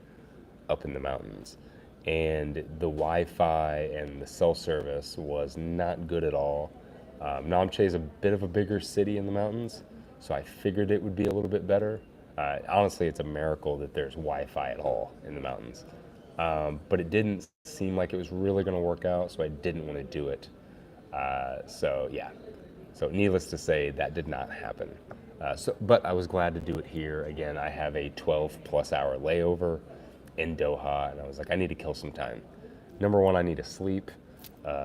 up in the mountains. And the Wi-Fi and the cell service was not good at all. Namche is a bit of a bigger city in the mountains, so I figured it would be a little bit better. Honestly, it's a miracle that there's Wi-Fi at all in the mountains. But it didn't seem like it was really going to work out, so I didn't want to do it. So yeah, so needless to say, that did not happen. But I was glad to do it here. Again, I have a 12+ hour layover in Doha, and I was like, I need to kill some time. Number one, I need to sleep.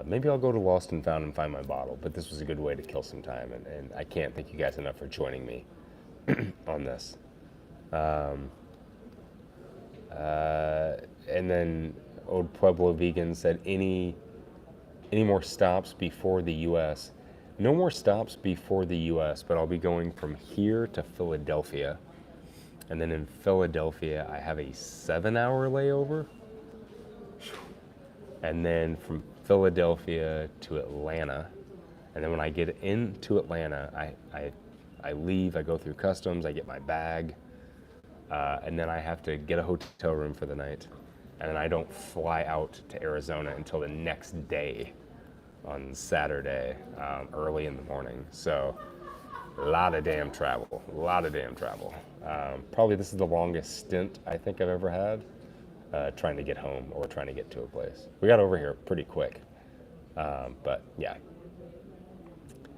Maybe I'll go to Lost and Found and find my bottle, but this was a good way to kill some time, and I can't thank you guys enough for joining me on this. And then Old Pueblo Vegan said, any more stops before the U.S.? No more stops before the U.S., but I'll be going from here to Philadelphia. And then in Philadelphia, I have a 7-hour layover. And then from Philadelphia to Atlanta. And then when I get into Atlanta, I leave, I go through customs, I get my bag, and then I have to get a hotel room for the night. And then I don't fly out to Arizona until the next day on Saturday, early in the morning. So a lot of damn travel, probably this is the longest stint I think I've ever had trying to get home or trying to get to a place. We got over here pretty quick, but yeah,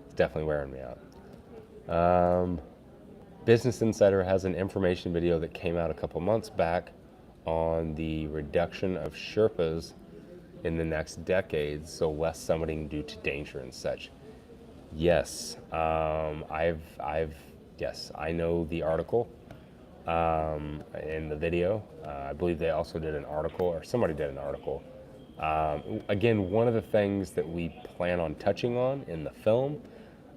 it's definitely wearing me out. Business Insider has an information video that came out a couple months back on the reduction of Sherpas in the next decade, so less summiting due to danger and such. Yes, yes, I know the article in the video. I believe they also did an article, or somebody did an article. Again, one of the things that we plan on touching on in the film,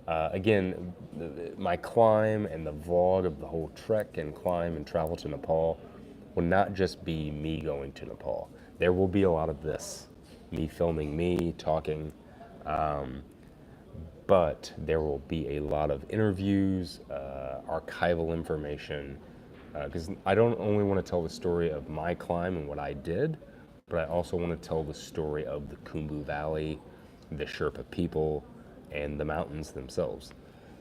again, my climb and the vlog of the whole trek and climb and travel to Nepal will not just be me going to Nepal. There will be a lot of this, me filming me, talking, but there will be a lot of interviews, archival information, because I don't only want to tell the story of my climb and what I did, but I also want to tell the story of the Khumbu Valley, the Sherpa people, and the mountains themselves.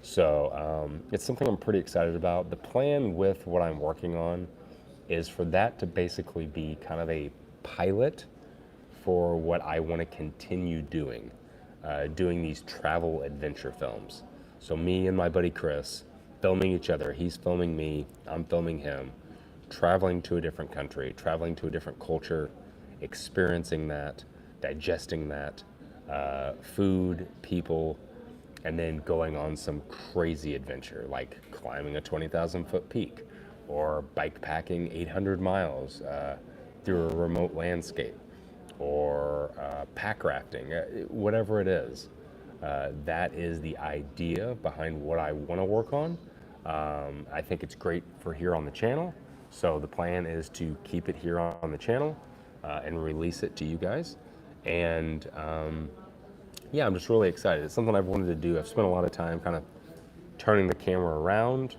So it's something I'm pretty excited about. The plan with what I'm working on is for that to basically be kind of a pilot for what I want to continue doing, doing these travel adventure films. So me and my buddy Chris filming each other. He's filming me, I'm filming him, traveling to a different country, traveling to a different culture, experiencing that, digesting that, food, people, and then going on some crazy adventure like climbing a 20,000 foot peak or bike packing 800 miles through a remote landscape, or pack rafting, whatever it is. That is the idea behind what I want to work on. I think it's great for here on the channel, so the plan is to keep it here on the channel and release it to you guys. And yeah, I'm just really excited. It's something I've wanted to do. I've spent a lot of time kind of turning the camera around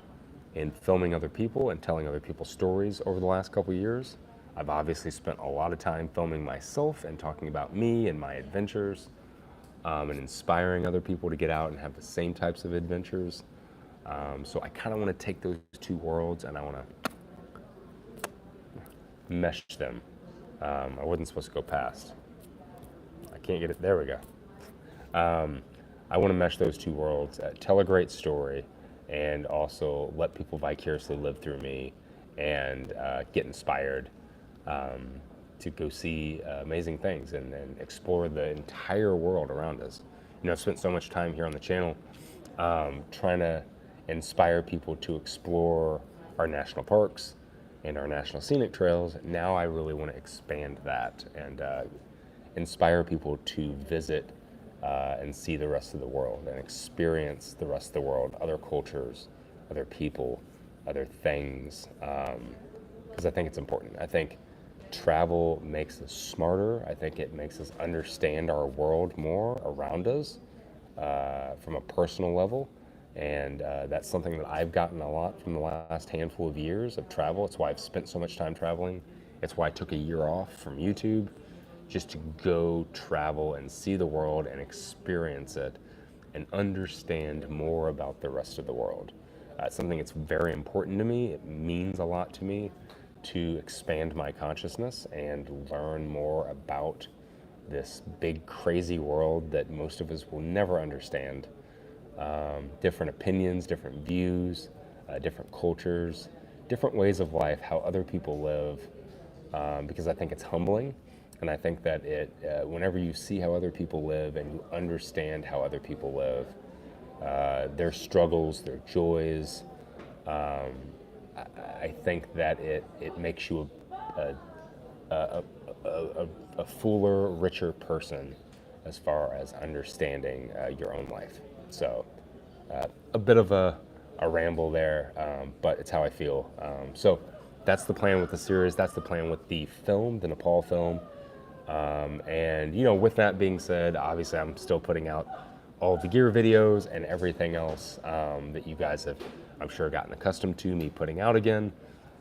and filming other people and telling other people's stories over the last couple years. I've obviously spent a lot of time filming myself and talking about me and my adventures, and inspiring other people to get out and have the same types of adventures. So I kind of want to take those two worlds and I want to mesh them. I wasn't supposed to go past. I can't get it. There we go. I want to mesh those two worlds, tell a great story, and also let people vicariously live through me and get inspired to go see amazing things and explore the entire world around us. You know, I've spent so much time here on the channel trying to inspire people to explore our national parks and our national scenic trails. Now I really want to expand that and inspire people to visit and see the rest of the world and experience the rest of the world, other cultures, other people, other things, because I think it's important. I think travel makes us smarter. I think it makes us understand our world more around us from a personal level. And that's something that I've gotten a lot from the last handful of years of travel. It's why I've spent so much time traveling. It's why I took a year off from YouTube, just to go travel and see the world and experience it and understand more about the rest of the world. It's something that's very important to me. It means a lot to me to expand my consciousness and learn more about this big, crazy world that most of us will never understand. Different opinions, different views, different cultures, different ways of life, how other people live, because I think it's humbling. And I think that whenever you see how other people live and you understand how other people live, their struggles, their joys, I think that it makes you a fuller, richer person as far as understanding your own life. So a bit of a ramble there, but it's how I feel. So that's the plan with the series. That's the plan with the film, the Nepal film. And with that being said, obviously I'm still putting out all the gear videos and everything else that you guys have, I'm sure, gotten accustomed to me putting out again.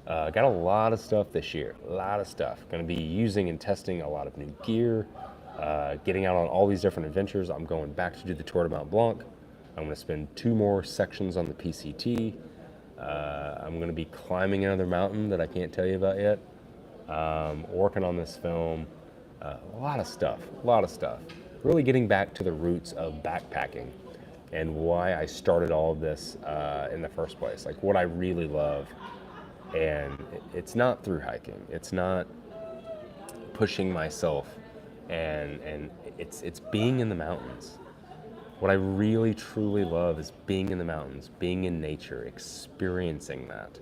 Got a lot of stuff this year, a lot of stuff. Going to be using and testing a lot of new gear, getting out on all these different adventures. I'm going back to do the Tour de Mont Blanc. I'm going to spend 2 more sections on the PCT. I'm going to be climbing another mountain that I can't tell you about yet. Working on this film. A lot of stuff. Really getting back to the roots of backpacking and why I started all of this in the first place. Like what I really love. And it's not through hiking. It's not pushing myself. And it's being in the mountains. What I really, truly love is being in the mountains, being in nature, experiencing that.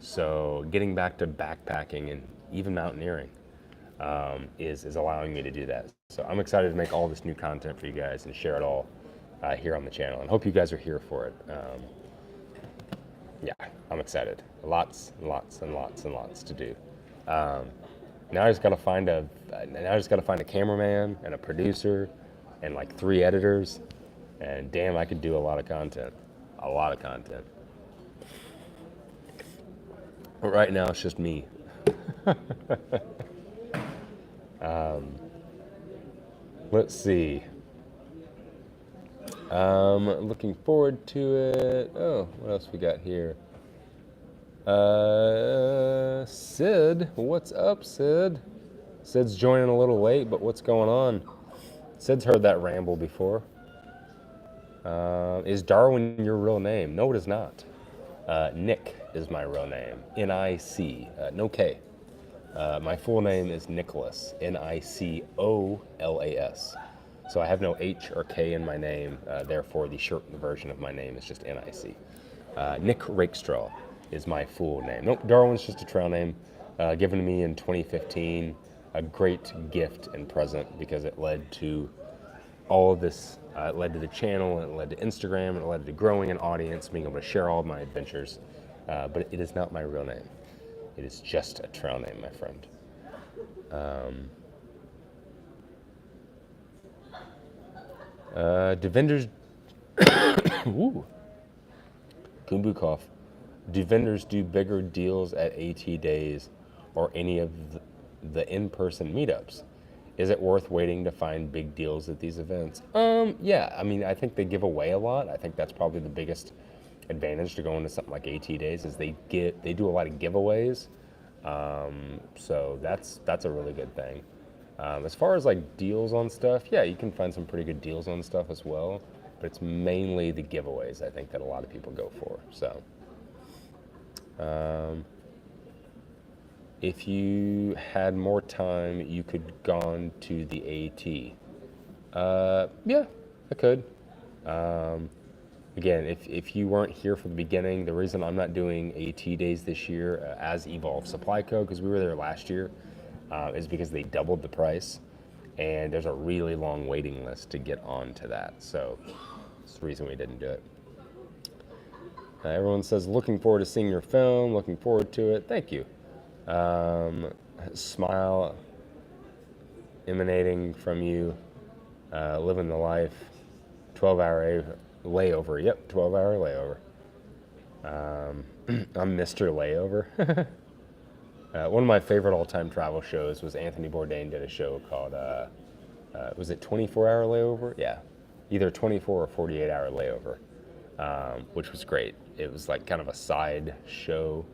So getting back to backpacking and even mountaineering is allowing me to do that. So I'm excited to make all this new content for you guys and share it all here on the channel. And hope you guys are here for it. Yeah, I'm excited. Lots and lots and lots and lots to do. Now I just gotta find a cameraman and a producer and like 3 editors. And damn, I could do a lot of content. But right now, it's just me. Let's see. Looking forward to it. Oh, what else we got here? Sid, what's up, Sid? Sid's joining a little late, but what's going on? Sid's heard that ramble before. Is Darwin your real name? No, it is not. Nick is my real name. N-I-C, no K. My full name is Nicholas, Nicolas. So I have no H or K in my name, therefore the shortened version of my name is just N-I-C. Nick Rakestraw is my full name. Nope, Darwin's just a trail name given to me in 2015. A great gift and present because it led to all of this. It led to the channel, and it led to Instagram, and it led to growing an audience, being able to share all of my adventures. But it is not my real name. It is just a trail name, my friend. Vendors, ooh, Kumbukov. Do vendors do bigger deals at AT days or any of the in-person meetups? Is it worth waiting to find big deals at these events? Yeah, I mean, I think they give away a lot. I think that's probably the biggest advantage to going to something like AT days is they do a lot of giveaways. So that's a really good thing. As far as like deals on stuff, yeah, you can find some pretty good deals on stuff as well, but it's mainly the giveaways I think that a lot of people go for. So, if you had more time, you could gone to the AT. Yeah, I could. Again, if you weren't here from the beginning, the reason I'm not doing AT days this year as Evolve Supply Co, because we were there last year, is because they doubled the price, and there's a really long waiting list to get onto that. So that's the reason we didn't do it. Everyone says, looking forward to seeing your film, looking forward to it. Thank you. Smile emanating from you, living the life. 12-hour layover. Yep, 12-hour layover. I'm Mr. Layover. One of my favorite all-time travel shows was Anthony Bourdain did a show called, was it 24-hour layover? Yeah, either 24 or 48-hour layover, which was great. It was like kind of a side show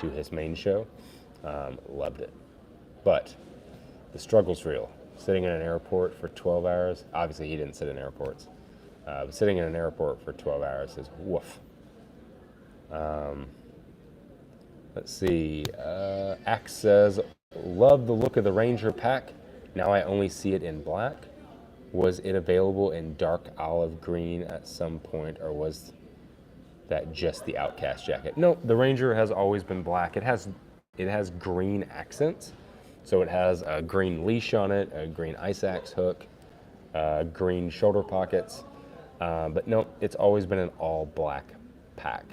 to his main show. Loved it. But the struggle's real. Sitting in an airport for 12 hours, obviously he didn't sit in airports, but sitting in an airport for 12 hours is woof. Let's see. Axe says, love the look of the Ranger pack. Now I only see it in black. Was it available in dark olive green at some point, or was that just the Outcast jacket? No, the Ranger has always been black. It has green accents. So it has a green leash on it, a green ice axe hook, green shoulder pockets. But no, it's always been an all black pack.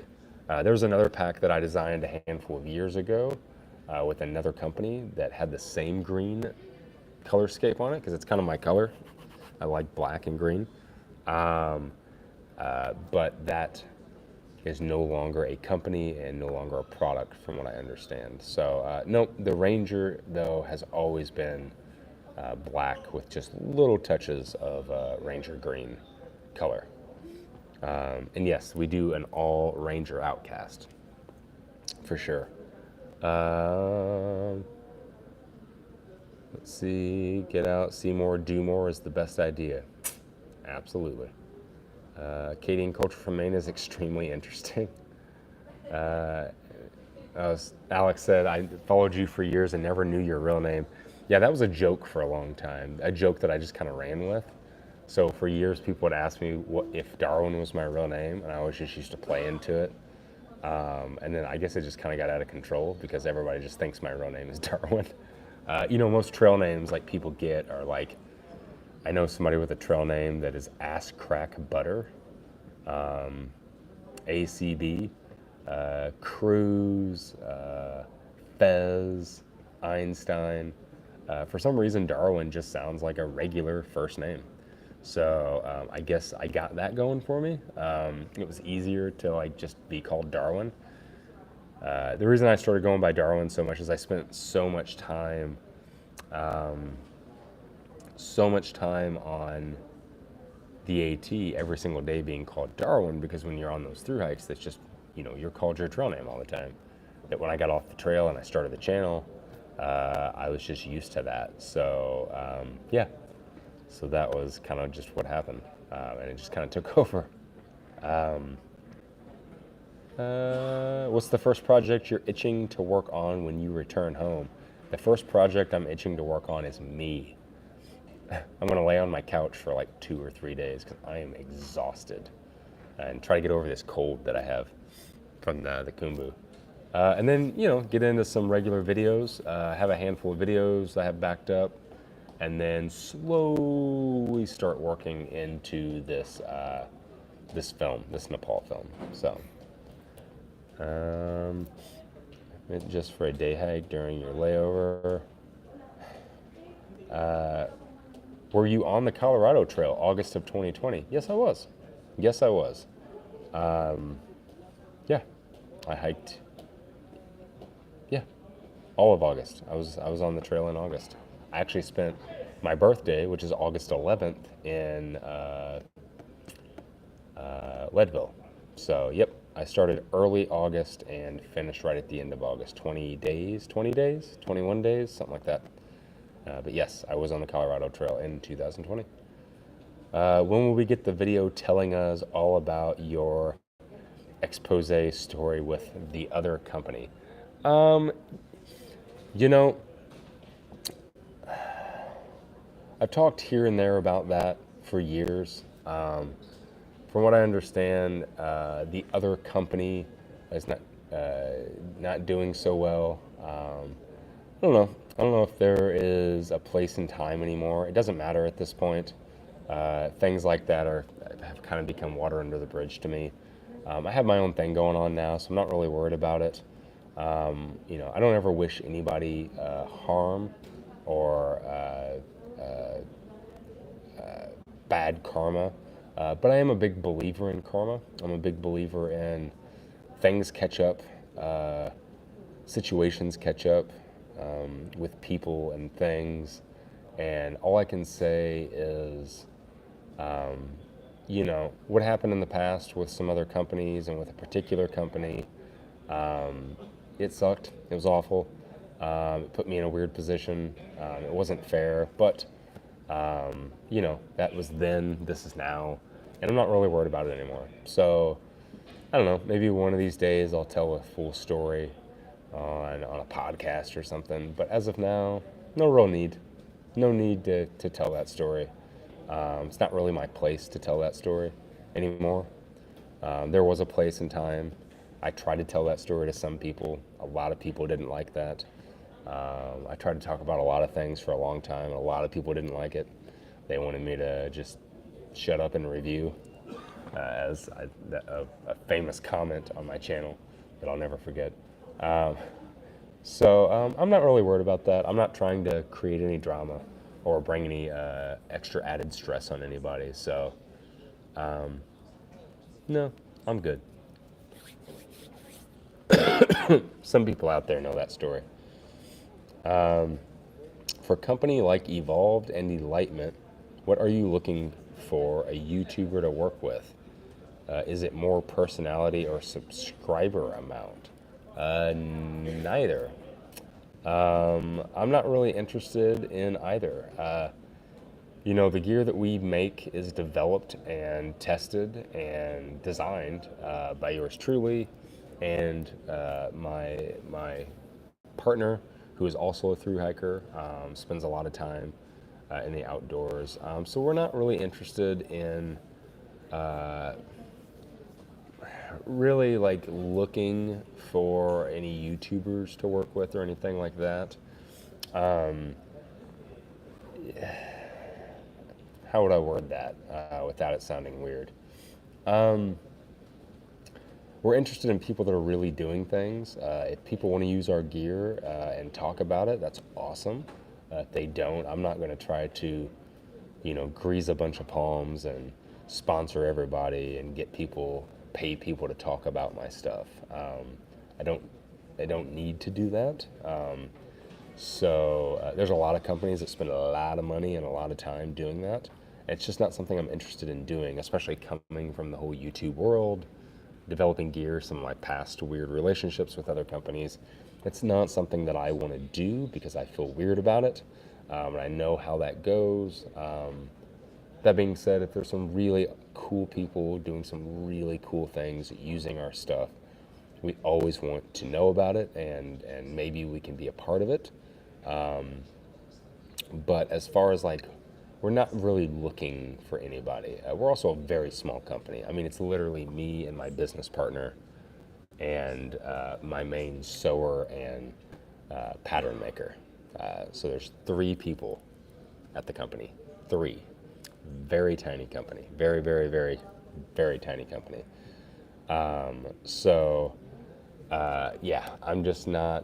There was another pack that I designed a handful of years ago with another company that had the same green colorscape on it, because it's kind of my color. I like black and green. But that is no longer a company and no longer a product from what I understand. So no, the Ranger though has always been black with just little touches of Ranger green color. And yes, we do an all Ranger Outcast, for sure. Let's see, get out, see more, do more is the best idea. Absolutely. Canadian culture from Maine is extremely interesting. Alex said, I followed you for years and never knew your real name. Yeah, that was a joke for a long time, a joke that I just kind of ran with. So for years, people would ask me what if Darwin was my real name, and I always just used to play into it. And then I guess it just kind of got out of control because everybody just thinks my real name is Darwin. Most trail names like people get are like, I know somebody with a trail name that is Ass Crack Butter, ACB, Cruz, Fez, Einstein. For some reason, Darwin just sounds like a regular first name. So I guess I got that going for me. It was easier to like just be called Darwin. The reason I started going by Darwin so much is I spent so much time on the AT every single day being called Darwin, because when you're on those thru hikes, that's just, you're called your trail name all the time. That when I got off the trail and I started the channel, I was just used to that. So yeah. So that was kind of just what happened, and it just kind of took over. What's the first project you're itching to work on when you return home? The first project I'm itching to work on is me. I'm gonna lay on my couch for like 2 or 3 days because I am exhausted, and try to get over this cold that I have from the Khumbu. And then, get into some regular videos. I have a handful of videos I have backed up, and then slowly start working into this this Nepal film. So, just for a day hike during your layover. Were you on the Colorado Trail August of 2020? Yes, I was. Yeah, I hiked. Yeah, all of August. I was on the trail in August. I actually spent my birthday, which is August 11th, in Leadville. So, yep, I started early August and finished right at the end of August. 21 days, something like that. But yes, I was on the Colorado Trail in 2020. When will we get the video telling us all about your expose story with the other company? I've talked here and there about that for years. From what I understand, the other company is not doing so well. I don't know. I don't know if there is a place and time anymore. It doesn't matter at this point. Things like that have kind of become water under the bridge to me. I have my own thing going on now, so I'm not really worried about it. I don't ever wish anybody harm or bad karma, but I am a big believer in karma. I'm a big believer in things catch up, uh, situations catch up with people and things, and all I can say is, what happened in the past with some other companies and with a particular company, it sucked. It was awful. It put me in a weird position. It wasn't fair, but that was then. This is now, and I'm not really worried about it anymore. So I don't know. Maybe one of these days I'll tell a full story on a podcast or something. But as of now, no real need. No need to tell that story. It's not really my place to tell that story anymore. There was a place and time. I tried to tell that story to some people. A lot of people didn't like that. I tried to talk about a lot of things for a long time, and a lot of people didn't like it. They wanted me to just shut up and review, a famous comment on my channel that I'll never forget. So I'm not really worried about that. I'm not trying to create any drama or bring any extra added stress on anybody. So no, I'm good. Some people out there know that story. For a company like Evolved and Enlightenment, what are you looking for a YouTuber to work with? Is it more personality or subscriber amount? Neither. I'm not really interested in either. The gear that we make is developed and tested and designed by yours truly and my partner, who is also a thru hiker, spends a lot of time in the outdoors. So we're not really interested in really like looking for any YouTubers to work with or anything like that. How would I word that without it sounding weird? We're interested in people that are really doing things. If people want to use our gear and talk about it, that's awesome. If they don't, I'm not going to try to, grease a bunch of palms and sponsor everybody and pay people to talk about my stuff. I don't need to do that. So there's a lot of companies that spend a lot of money and a lot of time doing that. It's just not something I'm interested in doing, especially coming from the whole YouTube world, developing gear, some of my past weird relationships with other companies. It's not something that I want to do because I feel weird about it, and I know how that goes. That being said, if there's some really cool people doing some really cool things using our stuff, we always want to know about it, and maybe we can be a part of it. But as far as we're not really looking for anybody. We're also a very small company. I mean, it's literally me and my business partner and my main sewer and pattern maker. So there's 3 people at the company. 3. Very tiny company. Very, very, very, very tiny company. Yeah, I'm just not,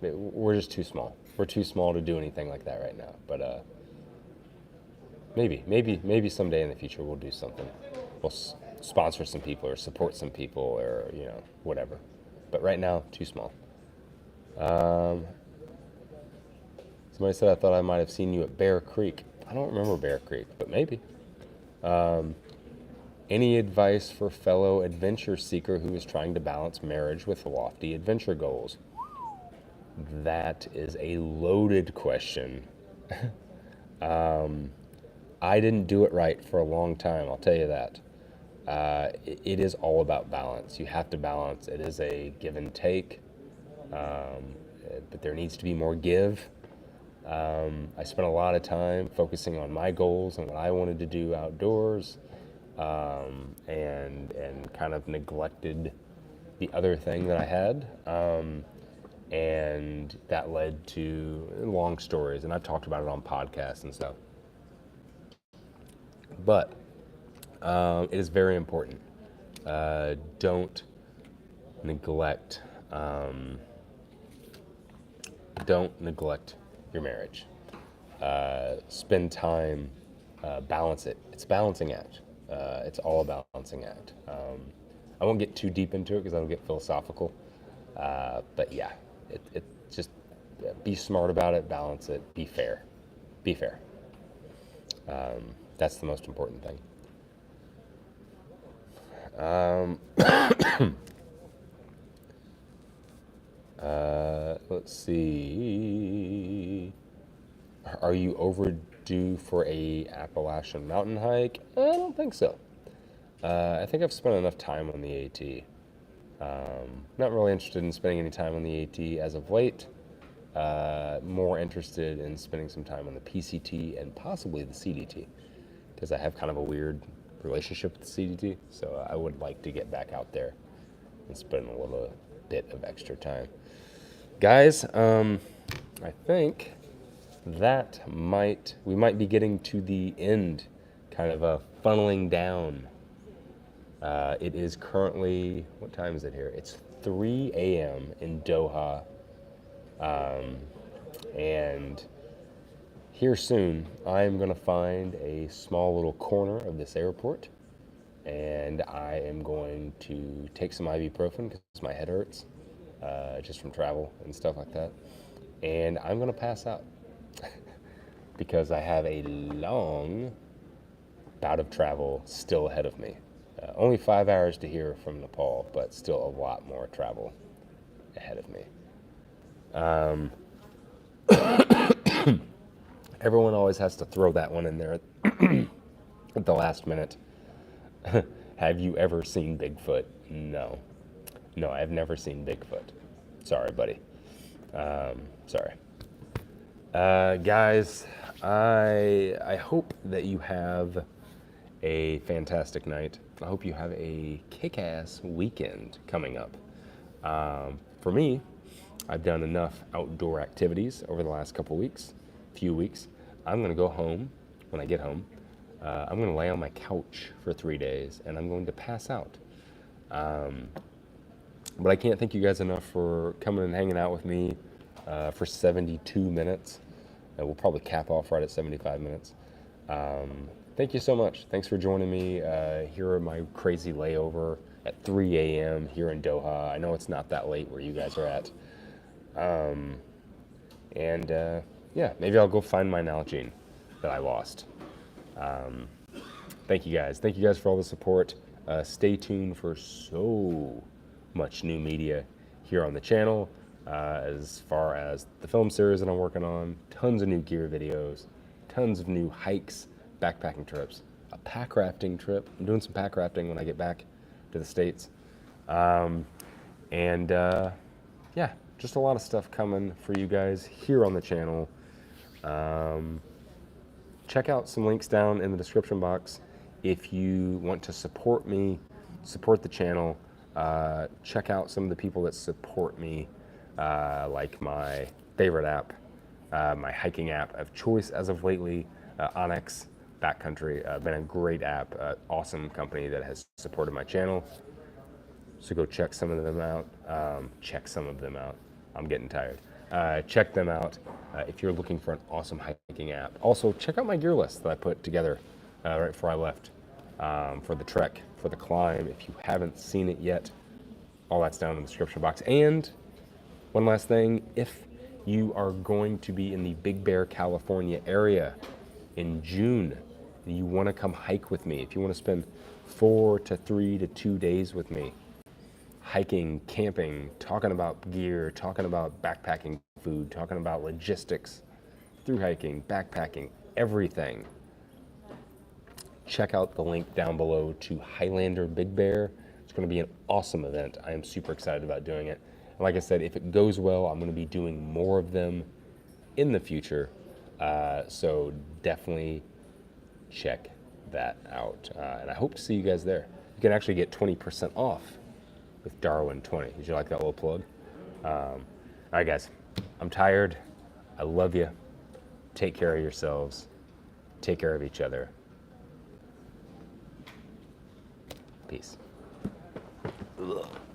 we're just too small. We're too small to do anything like that right now. But maybe someday in the future we'll do something. We'll sponsor some people or support some people or whatever. But right now, too small. Somebody said I thought I might have seen you at Bear Creek. I don't remember Bear Creek, but maybe. Any advice for fellow adventure seeker who is trying to balance marriage with lofty adventure goals? That is a loaded question. I didn't do it right for a long time, I'll tell you that. It is all about balance. You have to balance. It is a give and take, but there needs to be more give. I spent a lot of time focusing on my goals and what I wanted to do outdoors, and kind of neglected the other thing that I had. And that led to long stories, and I've talked about it on podcasts and stuff. But It is very important. Don't neglect. Don't neglect your marriage. Spend time, balance it. It's a balancing act. It's all a balancing act. I won't get too deep into it because I'll get philosophical. But yeah, it just be smart about it, balance it, be fair. Be fair. That's the most important thing. Let's see. Are you overdue for a Appalachian mountain hike? I don't think so. I think I've spent enough time on the AT. Not really interested in spending any time on the AT as of late. More interested in spending some time on the PCT and possibly the CDT, because I have kind of a weird relationship with the CDT, so I would like to get back out there and spend a little bit of extra time. Guys, I think that we might be getting to the end, kind of a funneling down. It is currently, what time is it here? It's 3 a.m. in Doha. And here soon, I'm going to find a small little corner of this airport, and I am going to take some ibuprofen because my head hurts, just from travel and stuff like that. And I'm going to pass out because I have a long bout of travel still ahead of me. Only 5 hours to here from Nepal, but still a lot more travel ahead of me. Everyone always has to throw that one in there at the last minute. Have you ever seen Bigfoot? No. No, I've never seen Bigfoot. Sorry, buddy. Sorry. Guys, I hope that you have a fantastic night. I hope you have a kick-ass weekend coming up. For me, I've done enough outdoor activities over the last few weeks. I'm gonna go home. When I get home, I'm gonna lay on my couch for 3 days and I'm going to pass out. But I can't thank you guys enough for coming and hanging out with me for 72 minutes. We'll probably cap off right at 75 minutes. Thank you so much. Thanks for joining me here at my crazy layover at 3 a.m. here in Doha. I know it's not that late where you guys are at. Yeah, maybe I'll go find my Nalgene that I lost. Thank you guys. Thank you guys for all the support. Stay tuned for so much new media here on the channel. As far as the film series that I'm working on, tons of new gear videos, tons of new hikes, backpacking trips, a pack rafting trip. I'm doing some pack rafting when I get back to the States. Yeah, just a lot of stuff coming for you guys here on the channel. Check out some links down in the description box if you want to support me, support the channel. Check out some of the people that support me, like my favorite app, my hiking app of choice as of lately, Onyx Backcountry. Been a great app, awesome company that has supported my channel. So go check some of them out. I'm getting tired. Check them out if you're looking for an awesome hiking app. Also, check out my gear list that I put together right before I left for the trek, for the climb. If you haven't seen it yet, all that's down in the description box. And one last thing, if you are going to be in the Big Bear, California area in June, and you want to come hike with me, if you want to spend 4 to 3 to 2 days with me, hiking, camping, talking about gear, talking about backpacking food, talking about logistics, through hiking, backpacking, everything. Check out the link down below to Highlander Big Bear. It's going to be an awesome event. I am super excited about doing it. And like I said, if it goes well, I'm going to be doing more of them in the future. So definitely check that out. And I hope to see you guys there. You can actually get 20% off with Darwin 20. Did you like that little plug? All right, guys, I'm tired. I love you. Take care of yourselves. Take care of each other. Peace. Ugh.